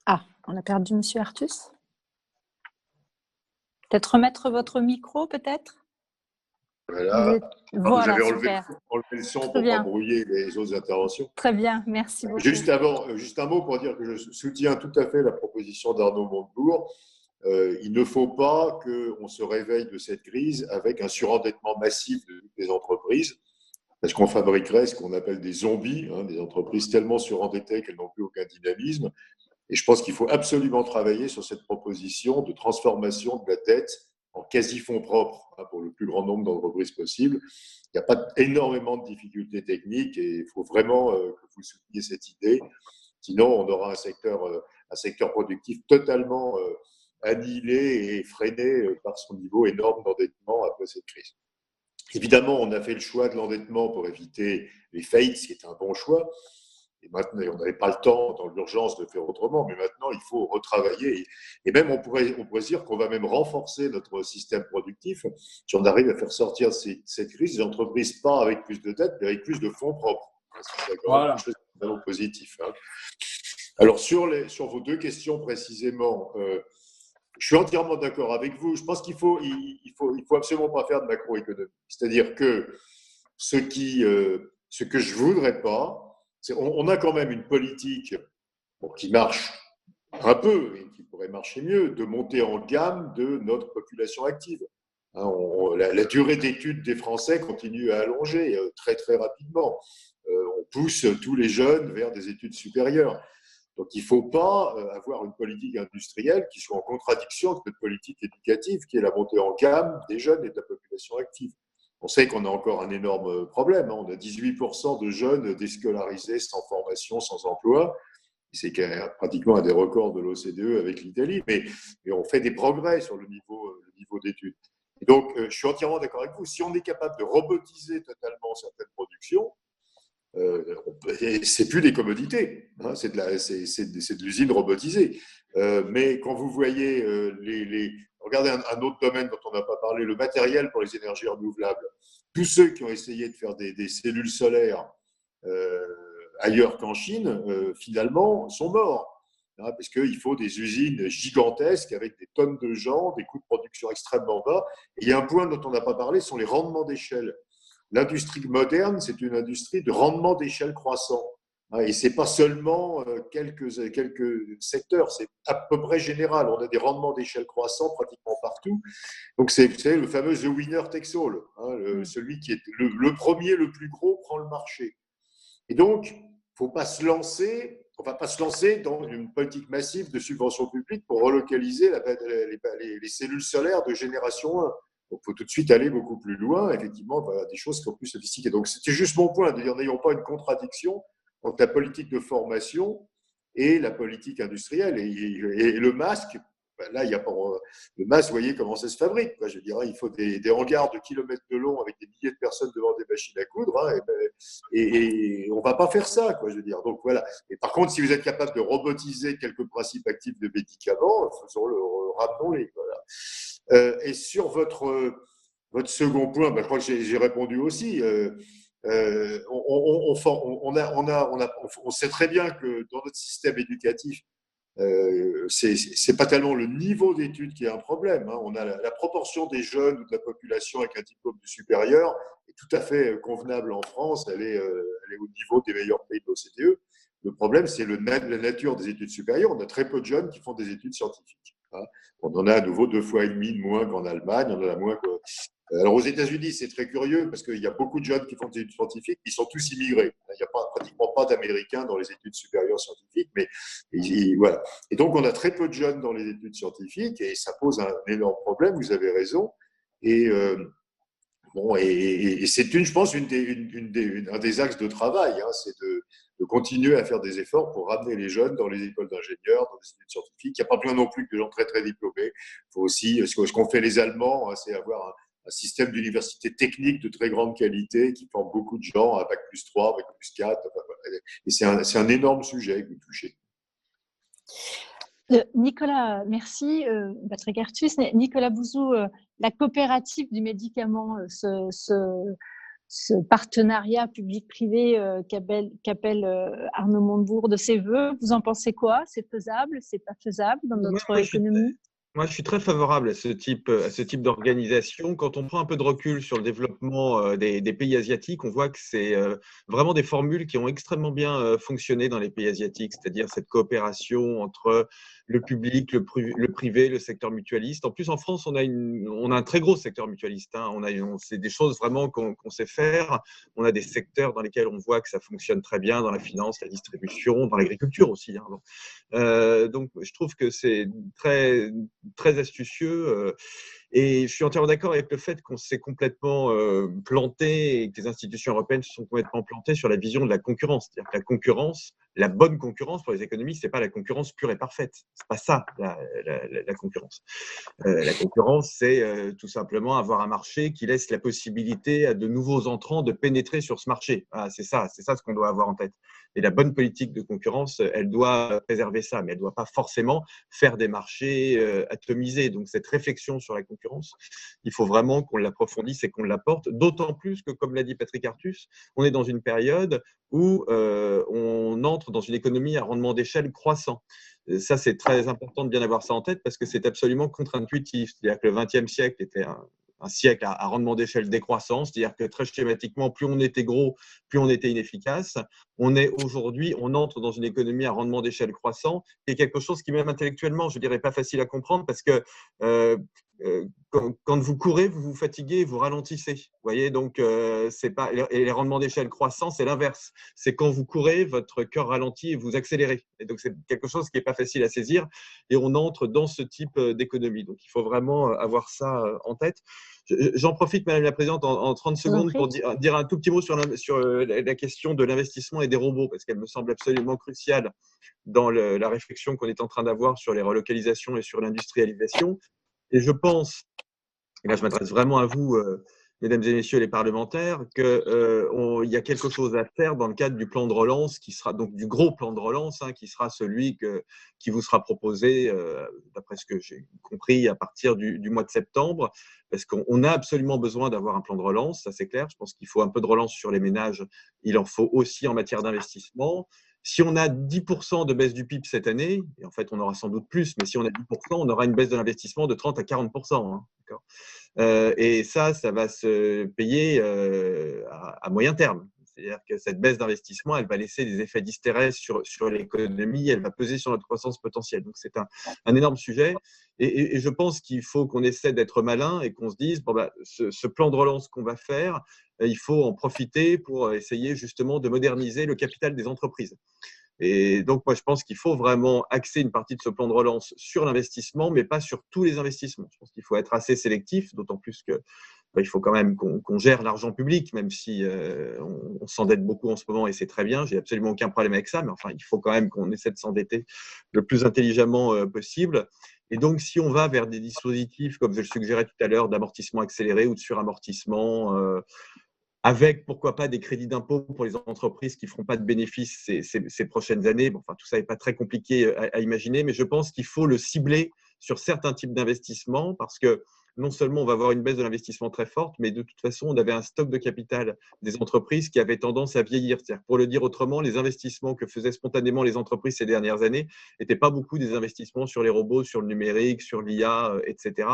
[SPEAKER 3] Ah, on a perdu Monsieur Artus. Peut-être remettre votre micro, peut-être.
[SPEAKER 2] Voilà.
[SPEAKER 3] Voilà,
[SPEAKER 2] j'avais
[SPEAKER 3] super.
[SPEAKER 2] enlevé le son pour ne pas brouiller les autres interventions.
[SPEAKER 3] Très bien, merci beaucoup.
[SPEAKER 2] Juste un mot pour dire que je soutiens tout à fait la proposition d'Arnaud Montebourg. Il ne faut pas qu'on se réveille de cette crise avec un surendettement massif de toutes les entreprises, parce qu'on fabriquerait ce qu'on appelle des zombies, des entreprises tellement surendettées qu'elles n'ont plus aucun dynamisme. Et je pense qu'il faut absolument travailler sur cette proposition de transformation de la dette en quasi-fonds propres pour le plus grand nombre d'entreprises possible. Il n'y a pas énormément de difficultés techniques et il faut vraiment que vous souteniez cette idée. Sinon, on aura un secteur productif totalement annihilé et freiné par son niveau énorme d'endettement après cette crise. Évidemment, on a fait le choix de l'endettement pour éviter les faillites, ce qui est un bon choix. Et maintenant, on n'avait pas le temps, dans l'urgence, de faire autrement, mais maintenant, il faut retravailler. Et même, on pourrait se dire qu'on va même renforcer notre système productif si on arrive à faire sortir cette crise des entreprises, pas avec plus de dettes, mais avec plus de fonds propres. C'est quelque chose de vraiment positif. Alors, sur vos deux questions précisément, je suis entièrement d'accord avec vous. Je pense qu'il faut absolument pas faire de macroéconomie. C'est-à-dire que ce que je voudrais pas, on a quand même une politique qui marche un peu et qui pourrait marcher mieux, de monter en gamme de notre population active. La durée d'études des Français continue à allonger très très rapidement. On pousse tous les jeunes vers des études supérieures. Donc il ne faut pas avoir une politique industrielle qui soit en contradiction avec notre politique éducative, qui est la montée en gamme des jeunes et de la population active. On sait qu'on a encore un énorme problème. On a 18% de jeunes déscolarisés, sans formation, sans emploi. C'est pratiquement un des records de l'OCDE avec l'Italie. Mais on fait des progrès sur le niveau d'études. Et donc, je suis entièrement d'accord avec vous. Si on est capable de robotiser totalement certaines productions, c'est plus des commodités. C'est de l'usine robotisée. Mais quand vous voyez regardez un autre domaine dont on n'a pas parlé, le matériel pour les énergies renouvelables. Tous ceux qui ont essayé de faire des cellules solaires ailleurs qu'en Chine, finalement, sont morts. Parce qu'il faut des usines gigantesques avec des tonnes de gens, des coûts de production extrêmement bas. Et il y a un point dont on n'a pas parlé, ce sont les rendements d'échelle. L'industrie moderne, c'est une industrie de rendement d'échelle croissant. Et ce n'est pas seulement quelques secteurs, c'est à peu près général. On a des rendements d'échelle croissants pratiquement partout. Donc, c'est le fameux « the winner takes all ». Celui qui est le premier, le plus gros, prend le marché. Et donc, on ne va pas se lancer dans une politique massive de subventions publiques pour relocaliser les cellules solaires de génération 1. Donc, il faut tout de suite aller beaucoup plus loin, effectivement, vers des choses qui sont plus sophistiquées. Donc, c'était juste mon point, de dire n'ayons pas une contradiction entre la politique de formation et la politique industrielle. Et le masque, Là, il y a pas, le MAS, vous voyez comment ça se fabrique, quoi. Je dirais, il faut des hangars de kilomètres de long avec des milliers de personnes devant des machines à coudre, hein, et on ne va pas faire ça, quoi, je veux dire. Donc voilà. Et par contre, si vous êtes capable de robotiser quelques principes actifs de médicaments, faisons-le, ramenons-les. Voilà. Et sur votre second point, ben, je crois que j'ai répondu aussi. On sait très bien que dans notre système éducatif, c'est pas tellement le niveau d'études qui est un problème, hein. On a la proportion des jeunes ou de la population avec un diplôme du supérieur est tout à fait convenable en France. Elle est au niveau des meilleurs pays de l'OCDE. Le problème, c'est la nature des études supérieures. On a très peu de jeunes qui font des études scientifiques, hein. On en a à nouveau 2,5 fois de moins qu'en Allemagne. On en a moins que... Alors aux États-Unis, c'est très curieux parce qu'il y a beaucoup de jeunes qui font des études scientifiques, ils sont tous immigrés. Il n'y a pratiquement pas d'Américains dans les études supérieures scientifiques, mais voilà. Et donc on a très peu de jeunes dans les études scientifiques et ça pose un énorme problème. Vous avez raison. Et bon, et c'est je pense, un des axes de travail, hein, c'est de continuer à faire des efforts pour ramener les jeunes dans les écoles d'ingénieurs, dans les études scientifiques. Il n'y a pas besoin non plus que de gens très très diplômés. Il faut aussi, ce qu'ont fait les Allemands, hein, c'est avoir un système d'université technique de très grande qualité qui forme beaucoup de gens à Bac+3, Bac+4. Et c'est un énorme sujet que vous touchez.
[SPEAKER 3] Nicolas, merci. Patrick Artus. Nicolas Bouzou, la coopérative du médicament, ce partenariat public-privé qu'appelle Arnaud Montebourg de ses voeux, vous en pensez quoi? C'est faisable? C'est pas faisable dans notre économie?
[SPEAKER 4] Moi, je suis très favorable à ce type d'organisation. Quand on prend un peu de recul sur le développement des pays asiatiques, on voit que c'est vraiment des formules qui ont extrêmement bien fonctionné dans les pays asiatiques, c'est-à-dire cette coopération entre le public, le privé, le secteur mutualiste. En plus, en France, on a un très gros secteur mutualiste, hein. C'est des choses vraiment qu'on sait faire. On a des secteurs dans lesquels on voit que ça fonctionne très bien, dans la finance, la distribution, dans l'agriculture aussi, hein. Donc, je trouve que c'est très très astucieux. Et je suis entièrement d'accord avec le fait qu'on s'est complètement planté et que les institutions européennes se sont complètement plantées sur la vision de la concurrence. C'est-à-dire que la concurrence, la bonne concurrence pour les économies, c'est pas la concurrence pure et parfaite. C'est pas ça la concurrence. La concurrence, c'est tout simplement avoir un marché qui laisse la possibilité à de nouveaux entrants de pénétrer sur ce marché. Ah, c'est ça ce qu'on doit avoir en tête. Et la bonne politique de concurrence, elle doit préserver ça, mais elle ne doit pas forcément faire des marchés atomisés. Donc cette réflexion sur la concurrence, il faut vraiment qu'on l'approfondisse et qu'on l'apporte, d'autant plus que, comme l'a dit Patrick Artus, on est dans une période où on entre dans une économie à rendement d'échelle croissant. Ça, c'est très important de bien avoir ça en tête parce que c'est absolument contre-intuitif. C'est-à-dire que le XXe siècle était un siècle à rendement d'échelle décroissant, c'est-à-dire que très schématiquement, plus on était gros, plus on était inefficace. Aujourd'hui, on entre dans une économie à rendement d'échelle croissant, qui est quelque chose qui, même intellectuellement, je dirais pas facile à comprendre parce que quand vous courez, vous vous fatiguez, vous ralentissez. Vous voyez, donc c'est pas, et les rendements d'échelle croissants, c'est l'inverse. C'est quand vous courez, votre cœur ralentit et vous accélérez. Et donc c'est quelque chose qui est pas facile à saisir. Et on entre dans ce type d'économie. Donc il faut vraiment avoir ça en tête. J'en profite, Madame la Présidente, en 30 secondes pour dire un tout petit mot sur la question de l'investissement et des robots, parce qu'elle me semble absolument cruciale dans la réflexion qu'on est en train d'avoir sur les relocalisations et sur l'industrialisation. Et je pense, et là je m'adresse vraiment à vous, mesdames et messieurs les parlementaires, qu'il y a quelque chose à faire dans le cadre du plan de relance, qui sera donc du gros plan de relance, hein, qui sera celui qui vous sera proposé, d'après ce que j'ai compris, à partir du mois de septembre, parce qu'on a absolument besoin d'avoir un plan de relance, ça c'est clair. Je pense qu'il faut un peu de relance sur les ménages, il en faut aussi en matière d'investissement. Si on a 10% de baisse du PIB cette année, et en fait on aura sans doute plus, mais si on a 10%, on aura une baisse de l'investissement de 30 à 40%. Hein, d'accord. Et ça va se payer à moyen terme. C'est-à-dire que cette baisse d'investissement, elle va laisser des effets d'hystérèse sur l'économie, elle va peser sur notre croissance potentielle. Donc c'est un énorme sujet. Et je pense qu'il faut qu'on essaie d'être malin et qu'on se dise, ce plan de relance qu'on va faire, il faut en profiter pour essayer justement de moderniser le capital des entreprises. Et donc, moi, je pense qu'il faut vraiment axer une partie de ce plan de relance sur l'investissement, mais pas sur tous les investissements. Je pense qu'il faut être assez sélectif, d'autant plus que il faut quand même qu'on gère l'argent public, même si on s'endette beaucoup en ce moment, et c'est très bien. J'ai absolument aucun problème avec ça, mais enfin, il faut quand même qu'on essaie de s'endetter le plus intelligemment possible. Et donc, si on va vers des dispositifs, comme je le suggérais tout à l'heure, d'amortissement accéléré ou de suramortissement, avec, pourquoi pas, des crédits d'impôt pour les entreprises qui ne feront pas de bénéfices ces prochaines années. Bon, enfin, tout ça n'est pas très compliqué à imaginer, mais je pense qu'il faut le cibler sur certains types d'investissements parce que non seulement on va avoir une baisse de l'investissement très forte, mais de toute façon, on avait un stock de capital des entreprises qui avait tendance à vieillir. C'est-à-dire, pour le dire autrement, les investissements que faisaient spontanément les entreprises ces dernières années n'étaient pas beaucoup des investissements sur les robots, sur le numérique, sur l'IA, etc.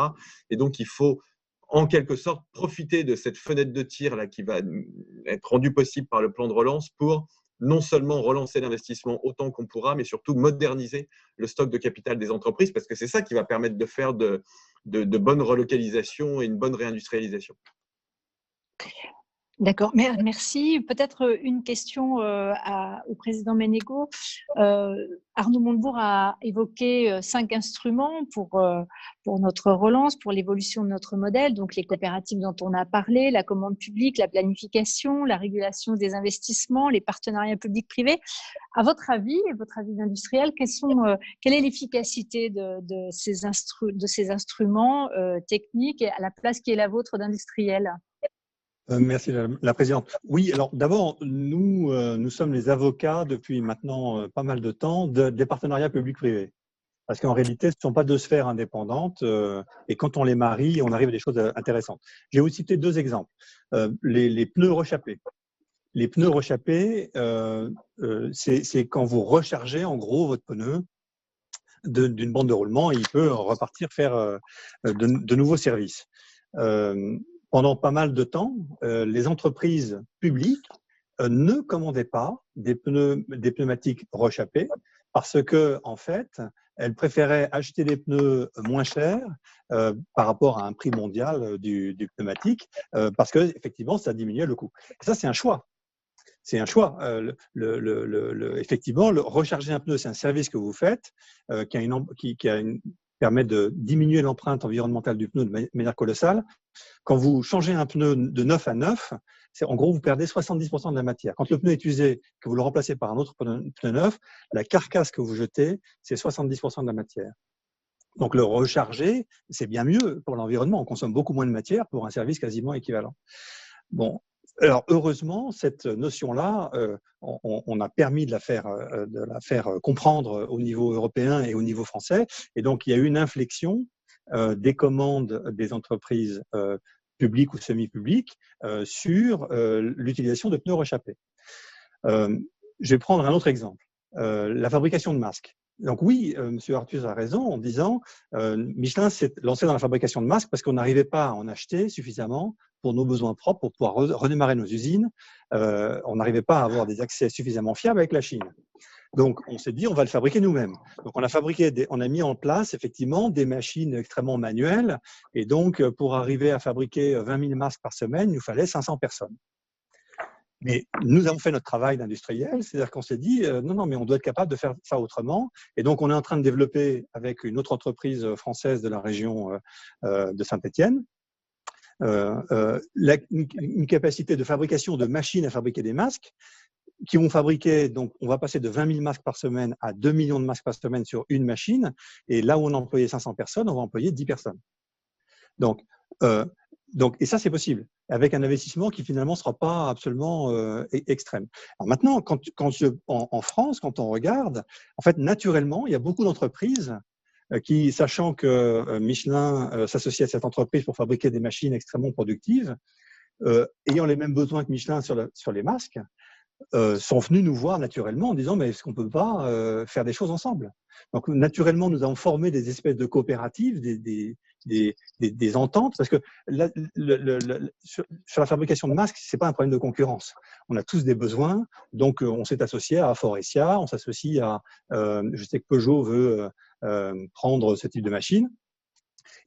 [SPEAKER 4] Et donc, il faut en quelque sorte profiter de cette fenêtre de tir là, qui va être rendue possible par le plan de relance pour non seulement relancer l'investissement autant qu'on pourra, mais surtout moderniser le stock de capital des entreprises, parce que c'est ça qui va permettre de faire de bonnes relocalisations et une bonne réindustrialisation.
[SPEAKER 3] D'accord, merci. Peut-être une question au président Ménégo. Arnaud Montebourg a évoqué 5 instruments pour notre relance, pour l'évolution de notre modèle, donc les coopératives dont on a parlé, la commande publique, la planification, la régulation des investissements, les partenariats publics-privés. À votre avis d'industriel, quelle est l'efficacité de ces instruments techniques et à la place qui est la vôtre d'industriel ?
[SPEAKER 5] Merci la présidente. Oui, alors d'abord, nous sommes les avocats depuis maintenant pas mal de temps des partenariats publics-privés. Parce qu'en réalité, ce ne sont pas 2 sphères indépendantes et quand on les marie, on arrive à des choses intéressantes. Je vais vous citer 2 exemples. Les pneus rechappés. Les pneus rechappés, c'est quand vous rechargez en gros votre pneu d'une bande de roulement et il peut repartir faire de nouveaux services. Pendant pas mal de temps, les entreprises publiques ne commandaient pas des pneumatiques rechappés parce que, en fait, elles préféraient acheter des pneus moins chers par rapport à un prix mondial du pneumatique parce que, effectivement, ça diminuait le coût. Et ça, c'est un choix. C'est un choix. Effectivement, recharger un pneu, c'est un service que vous faites permet de diminuer l'empreinte environnementale du pneu de manière colossale. Quand vous changez un pneu de neuf à neuf, en gros, vous perdez 70% de la matière. Quand le pneu est usé, que vous le remplacez par un autre pneu neuf, la carcasse que vous jetez, c'est 70% de la matière. Donc, le recharger, c'est bien mieux pour l'environnement. On consomme beaucoup moins de matière pour un service quasiment équivalent. Bon. Alors, heureusement, cette notion-là, on a permis de la faire comprendre au niveau européen et au niveau français. Et donc, il y a eu une inflexion des commandes des entreprises publiques ou semi-publiques sur l'utilisation de pneus rechappés. Je vais prendre un autre exemple, la fabrication de masques. Donc oui, M. Arthus a raison en disant Michelin s'est lancé dans la fabrication de masques parce qu'on n'arrivait pas à en acheter suffisamment pour nos besoins propres, pour pouvoir redémarrer nos usines. On n'arrivait pas à avoir des accès suffisamment fiables avec la Chine. Donc, on s'est dit, on va le fabriquer nous-mêmes. Donc, on a mis en place effectivement des machines extrêmement manuelles. Et donc, pour arriver à fabriquer 20 000 masques par semaine, il nous fallait 500 personnes. Mais nous avons fait notre travail d'industriel, c'est-à-dire qu'on s'est dit, non, mais on doit être capable de faire ça autrement. Et donc, on est en train de développer avec une autre entreprise française de la région de Saint-Étienne, une capacité de fabrication de machines à fabriquer des masques qui vont fabriquer, donc on va passer de 20 000 masques par semaine à 2 millions de masques par semaine sur une machine, et là où on employait 500 personnes, on va employer 10 personnes. Donc, et ça c'est possible, avec un investissement qui finalement ne sera pas absolument extrême. Alors maintenant, en France, quand on regarde, en fait, naturellement, il y a beaucoup d'entreprises qui, sachant que Michelin s'associe à cette entreprise pour fabriquer des machines extrêmement productives, ayant les mêmes besoins que Michelin sur les masques, sont venus nous voir naturellement en disant mais est-ce qu'on ne peut pas faire des choses ensemble? Donc naturellement, nous avons formé des espèces de coopératives, des ententes, parce que sur la fabrication de masques, ce n'est pas un problème de concurrence. On a tous des besoins, donc on s'est associé à Forestia, on s'associe à, je sais que Peugeot veut prendre ce type de machine.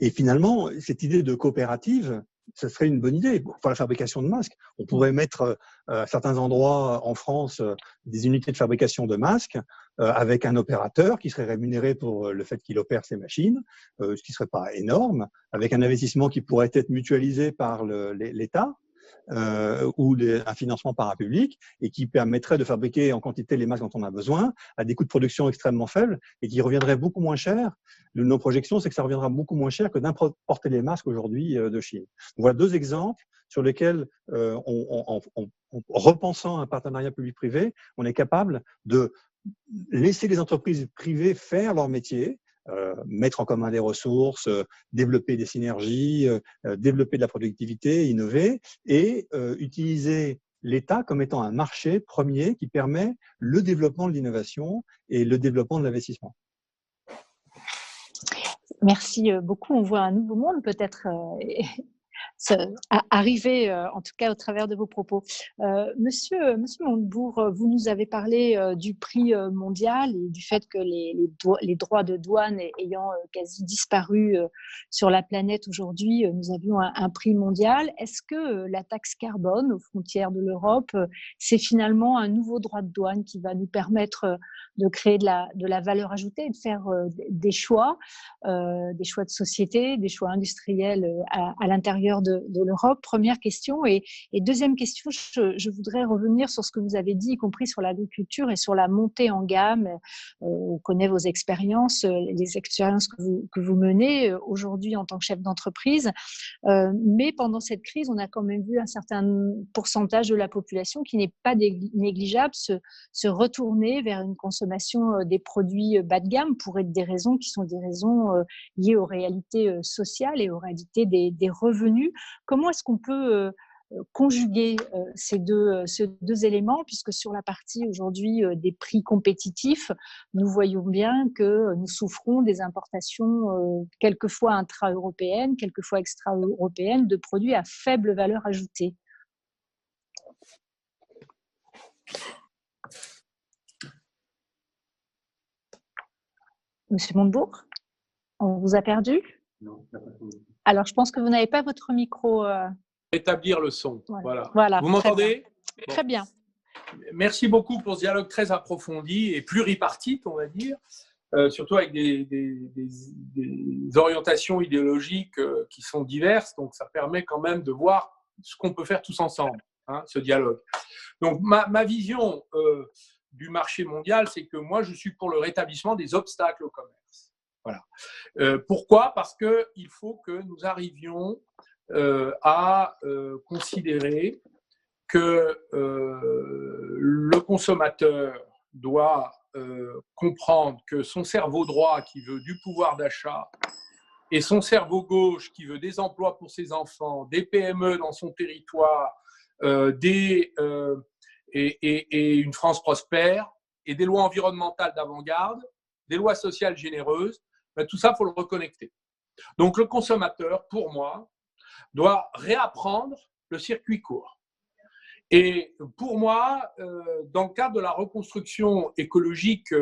[SPEAKER 5] Et finalement, cette idée de coopérative, ce serait une bonne idée pour la fabrication de masques. On pourrait mettre à certains endroits en France des unités de fabrication de masques avec un opérateur qui serait rémunéré pour le fait qu'il opère ces machines, ce qui ne serait pas énorme, avec un investissement qui pourrait être mutualisé par l'État. ou un financement parapublic et qui permettrait de fabriquer en quantité les masques dont on a besoin à des coûts de production extrêmement faibles et qui reviendrait beaucoup moins cher. Nos projections, c'est que ça reviendra beaucoup moins cher que d'importer les masques aujourd'hui de Chine. Voilà deux exemples sur lesquels, en repensant un partenariat public-privé, on est capable de laisser les entreprises privées faire leur métier, mettre en commun des ressources, développer des synergies, développer de la productivité, innover, et utiliser l'État comme étant un marché premier qui permet le développement de l'innovation et le développement de l'investissement.
[SPEAKER 3] Merci beaucoup. On voit un nouveau monde peut-être arriver, en tout cas au travers de vos propos. Monsieur Montebourg, vous nous avez parlé du prix mondial et du fait que les droits de douane ayant quasi disparu sur la planète aujourd'hui, nous avions un prix mondial. Est-ce que la taxe carbone aux frontières de l'Europe, c'est finalement un nouveau droit de douane qui va nous permettre de créer de la valeur ajoutée et de faire des choix de société, des choix industriels à l'intérieur de l'Europe? Première question. Et deuxième question, je voudrais revenir sur ce que vous avez dit, y compris sur l'agriculture et sur la montée en gamme. On connaît vos expériences, les expériences que vous menez aujourd'hui en tant que chef d'entreprise. Mais pendant cette crise, on a quand même vu un certain pourcentage de la population qui n'est pas négligeable se retourner vers une consommation des produits bas de gamme pour des raisons qui sont des raisons liées aux réalités sociales et aux réalités des revenus. Comment est-ce qu'on peut conjuguer ces deux éléments, puisque sur la partie aujourd'hui des prix compétitifs, nous voyons bien que nous souffrons des importations quelquefois intra-européennes, quelquefois extra-européennes de produits à faible valeur ajoutée. Monsieur Montebourg, on vous a perdu?
[SPEAKER 6] Non, ça n'a pas changé.
[SPEAKER 3] Alors, je pense que vous n'avez pas votre micro.
[SPEAKER 6] Rétablir le son.
[SPEAKER 3] Voilà.
[SPEAKER 6] Vous m'entendez?
[SPEAKER 3] Très bien.
[SPEAKER 6] Merci beaucoup pour ce dialogue très approfondi et pluripartite, on va dire, surtout avec des orientations idéologiques qui sont diverses. Donc, ça permet quand même de voir ce qu'on peut faire tous ensemble, hein, ce dialogue. Donc, ma vision du marché mondial, c'est que moi, je suis pour le rétablissement des obstacles au commerce. Voilà. Pourquoi? Parce qu'il faut que nous arrivions à considérer que le consommateur doit comprendre que son cerveau droit qui veut du pouvoir d'achat et son cerveau gauche qui veut des emplois pour ses enfants, des PME dans son territoire, et une France prospère, et des lois environnementales d'avant-garde, des lois sociales généreuses, ben, tout ça, il faut le reconnecter. Donc, le consommateur, pour moi, doit réapprendre le circuit court. Et pour moi, dans le cadre de la reconstruction écologique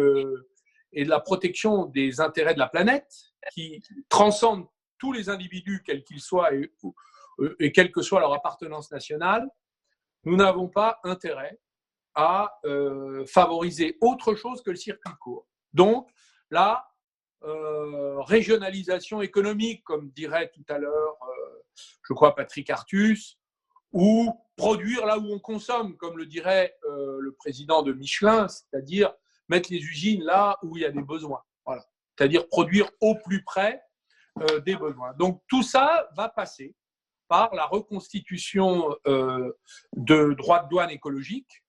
[SPEAKER 6] et de la protection des intérêts de la planète, qui transcendent tous les individus, quels qu'ils soient et quelle que soit leur appartenance nationale, nous n'avons pas intérêt à favoriser autre chose que le circuit court. Donc, la régionalisation économique, comme dirait tout à l'heure, je crois, Patrick Artus, ou produire là où on consomme, comme le dirait le président de Michelin, c'est-à-dire mettre les usines là où il y a des besoins. Voilà. C'est-à-dire produire au plus près des besoins. Donc, tout ça va passer par la reconstitution de droits de douane écologiques.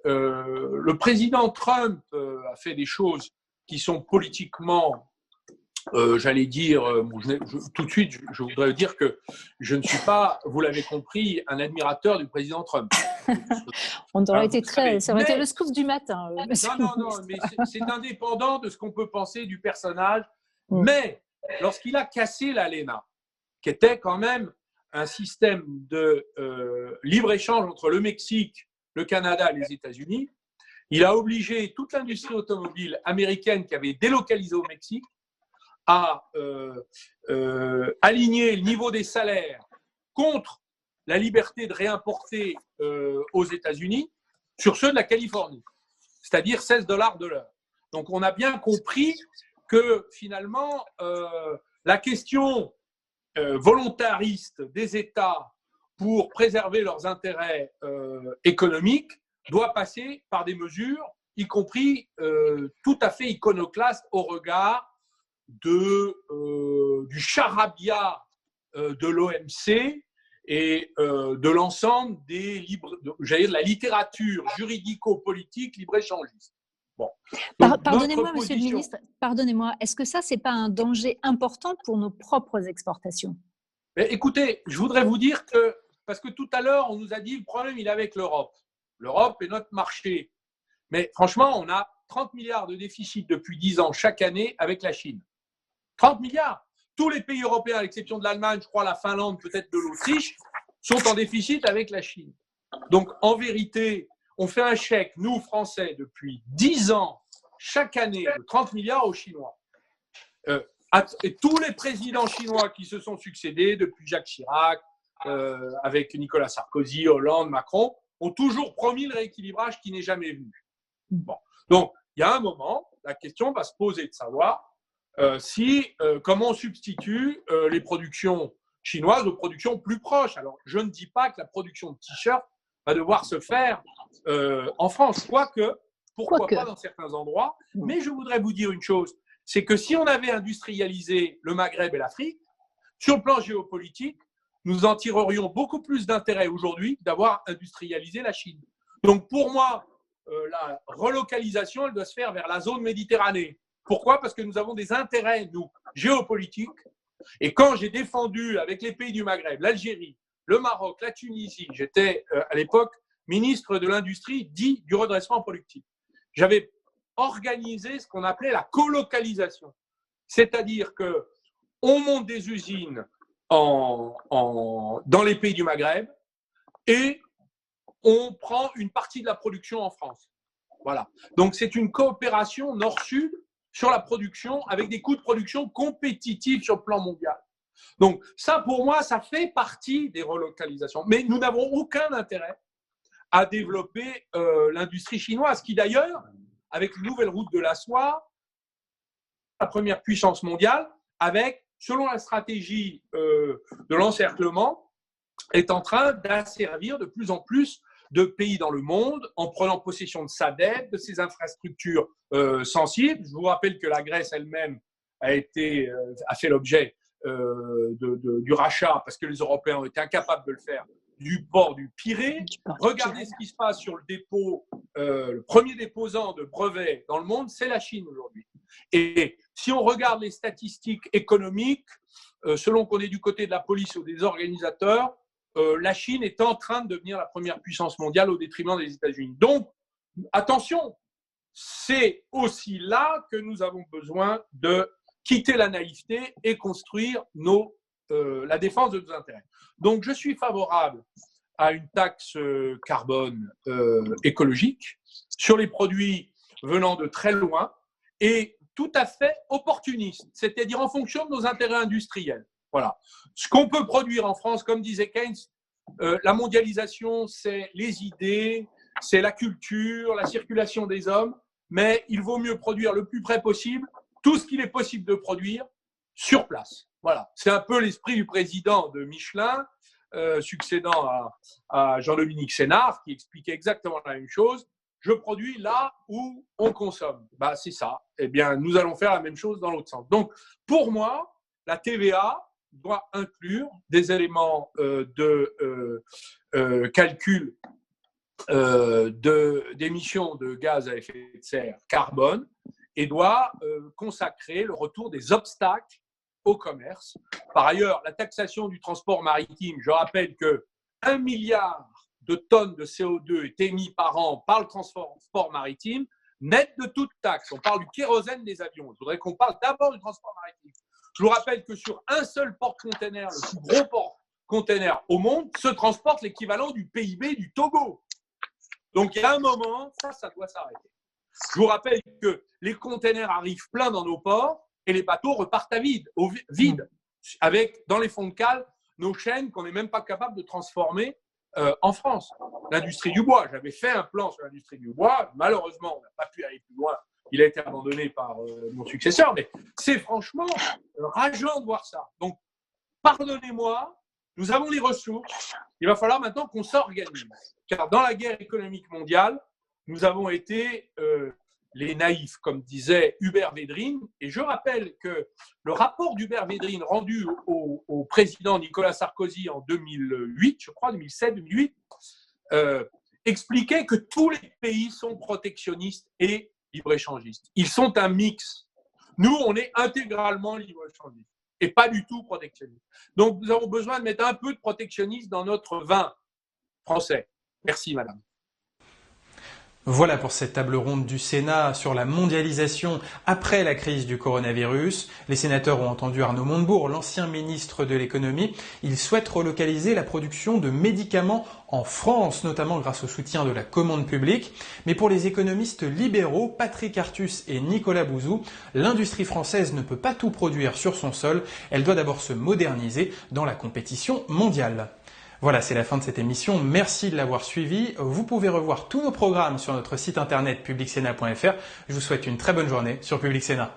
[SPEAKER 6] Le président Trump a fait des choses qui sont politiquement, j'allais dire, tout de suite, je voudrais dire que je ne suis pas, vous l'avez compris, un admirateur du président Trump.
[SPEAKER 3] On aurait été ça aurait été le scoop du matin.
[SPEAKER 6] Non, mais c'est indépendant de ce qu'on peut penser du personnage. Mais lorsqu'il a cassé l'ALENA, qui était quand même un système de libre-échange entre le Mexique, le Canada et les États-Unis, il a obligé toute l'industrie automobile américaine qui avait délocalisé au Mexique à aligner le niveau des salaires contre la liberté de réimporter aux États-Unis sur ceux de la Californie, c'est-à-dire $16 de l'heure. Donc, on a bien compris que finalement, la question volontariste des États pour préserver leurs intérêts économiques, doit passer par des mesures, y compris tout à fait iconoclastes au regard du charabia de l'OMC et de l'ensemble de la littérature juridico-politique libre-échangiste.
[SPEAKER 3] Bon. Pardonnez-moi, monsieur le ministre, pardonnez-moi, est-ce que ça, c'est pas un danger important pour nos propres exportations?
[SPEAKER 6] Mais écoutez, je voudrais vous dire que, parce que tout à l'heure, on nous a dit le problème, il est avec l'Europe. L'Europe est notre marché. Mais franchement, on a 30 milliards de déficit depuis 10 ans chaque année avec la Chine. 30 milliards. Tous les pays européens, à l'exception de l'Allemagne, je crois la Finlande, peut-être de l'Autriche, sont en déficit avec la Chine. Donc, en vérité, on fait un chèque, nous, Français, depuis 10 ans, chaque année, de 30 milliards aux Chinois. Et tous les présidents chinois qui se sont succédés, depuis Jacques Chirac, avec Nicolas Sarkozy, Hollande, Macron, ont toujours promis le rééquilibrage qui n'est jamais venu. Bon. Donc, il y a un moment, la question va se poser de savoir comment on substitue les productions chinoises aux productions plus proches. Alors, je ne dis pas que la production de t-shirts va devoir se faire en France, quoique, pourquoi pas dans certains endroits. Mais je voudrais vous dire une chose, c'est que si on avait industrialisé le Maghreb et l'Afrique, sur le plan géopolitique, nous en tirerions beaucoup plus d'intérêt aujourd'hui d'avoir industrialisé la Chine. Donc, pour moi, la relocalisation, elle doit se faire vers la zone Méditerranée. Pourquoi? Parce que nous avons des intérêts, nous, géopolitiques. Et quand j'ai défendu avec les pays du Maghreb, l'Algérie, le Maroc, la Tunisie, j'étais à l'époque ministre de l'Industrie, dit du redressement productif. J'avais organisé ce qu'on appelait la colocalisation. C'est-à-dire qu'on monte des usines dans les pays du Maghreb et on prend une partie de la production en France. Voilà. Donc, c'est une coopération nord-sud sur la production avec des coûts de production compétitifs sur le plan mondial. Donc, ça, pour moi, ça fait partie des relocalisations. Mais nous n'avons aucun intérêt à développer l'industrie chinoise, qui d'ailleurs, avec une nouvelle route de la soie, la première puissance mondiale, avec, selon la stratégie de l'encerclement, est en train d'asservir de plus en plus de pays dans le monde en prenant possession de sa dette, de ses infrastructures sensibles. Je vous rappelle que la Grèce elle-même a fait l'objet du rachat, parce que les Européens ont été incapables de le faire, du port du Pirée. Regardez ce qui se passe sur le dépôt, le premier déposant de brevets dans le monde, c'est la Chine aujourd'hui. Et si on regarde les statistiques économiques, selon qu'on est du côté de la police ou des organisateurs, la Chine est en train de devenir la première puissance mondiale au détriment des États-Unis. Donc, attention, c'est aussi là que nous avons besoin de quitter la naïveté et construire la défense de nos intérêts. Donc, je suis favorable à une taxe carbone écologique sur les produits venant de très loin et tout à fait opportuniste, c'est-à-dire en fonction de nos intérêts industriels. Voilà. Ce qu'on peut produire en France, comme disait Keynes, la mondialisation, c'est les idées, c'est la culture, la circulation des hommes, mais il vaut mieux produire le plus près possible tout ce qu'il est possible de produire sur place. Voilà. C'est un peu l'esprit du président de Michelin, succédant à Jean-Dominique Sénard, qui expliquait exactement la même chose. Je produis là où on consomme. Bah, c'est ça. Eh bien, nous allons faire la même chose dans l'autre sens. Donc, pour moi, la TVA doit inclure des éléments de calcul d'émissions de gaz à effet de serre carbone et doit consacrer le retour des obstacles au commerce. Par ailleurs, la taxation du transport maritime, je rappelle que 1 milliard de tonnes de CO2 est émis par an par le transport maritime, net de toute taxe. On parle du kérosène des avions. Je voudrais qu'on parle d'abord du transport maritime. Je vous rappelle que sur un seul porte-container, le plus gros porte-container au monde, se transporte l'équivalent du PIB du Togo. Donc, il y a un moment, ça doit s'arrêter. Je vous rappelle que les containers arrivent pleins dans nos ports et les bateaux repartent à vide, avec dans les fonds de cale nos chaînes qu'on n'est même pas capable de transformer en France. L'industrie du bois, j'avais fait un plan sur l'industrie du bois. Malheureusement, on n'a pas pu aller plus loin. Il a été abandonné par mon successeur, mais c'est franchement rageant de voir ça. Donc, pardonnez-moi, nous avons les ressources, il va falloir maintenant qu'on s'organise. Car dans la guerre économique mondiale, nous avons été les naïfs, comme disait Hubert Védrine. Et je rappelle que le rapport d'Hubert Védrine rendu au président Nicolas Sarkozy en 2008, je crois, 2007-2008, expliquait que tous les pays sont protectionnistes et libre-échangistes. Ils sont un mix. Nous, on est intégralement libre-échangiste et pas du tout protectionniste. Donc, nous avons besoin de mettre un peu de protectionnisme dans notre vin français. Merci, madame.
[SPEAKER 1] Voilà pour cette table ronde du Sénat sur la mondialisation après la crise du coronavirus. Les sénateurs ont entendu Arnaud Montebourg, l'ancien ministre de l'économie. Il souhaite relocaliser la production de médicaments en France, notamment grâce au soutien de la commande publique. Mais pour les économistes libéraux, Patrick Artus et Nicolas Bouzou, l'industrie française ne peut pas tout produire sur son sol. Elle doit d'abord se moderniser dans la compétition mondiale. Voilà, c'est la fin de cette émission. Merci de l'avoir suivi. Vous pouvez revoir tous nos programmes sur notre site internet publicsénat.fr. Je vous souhaite une très bonne journée sur Public Sénat.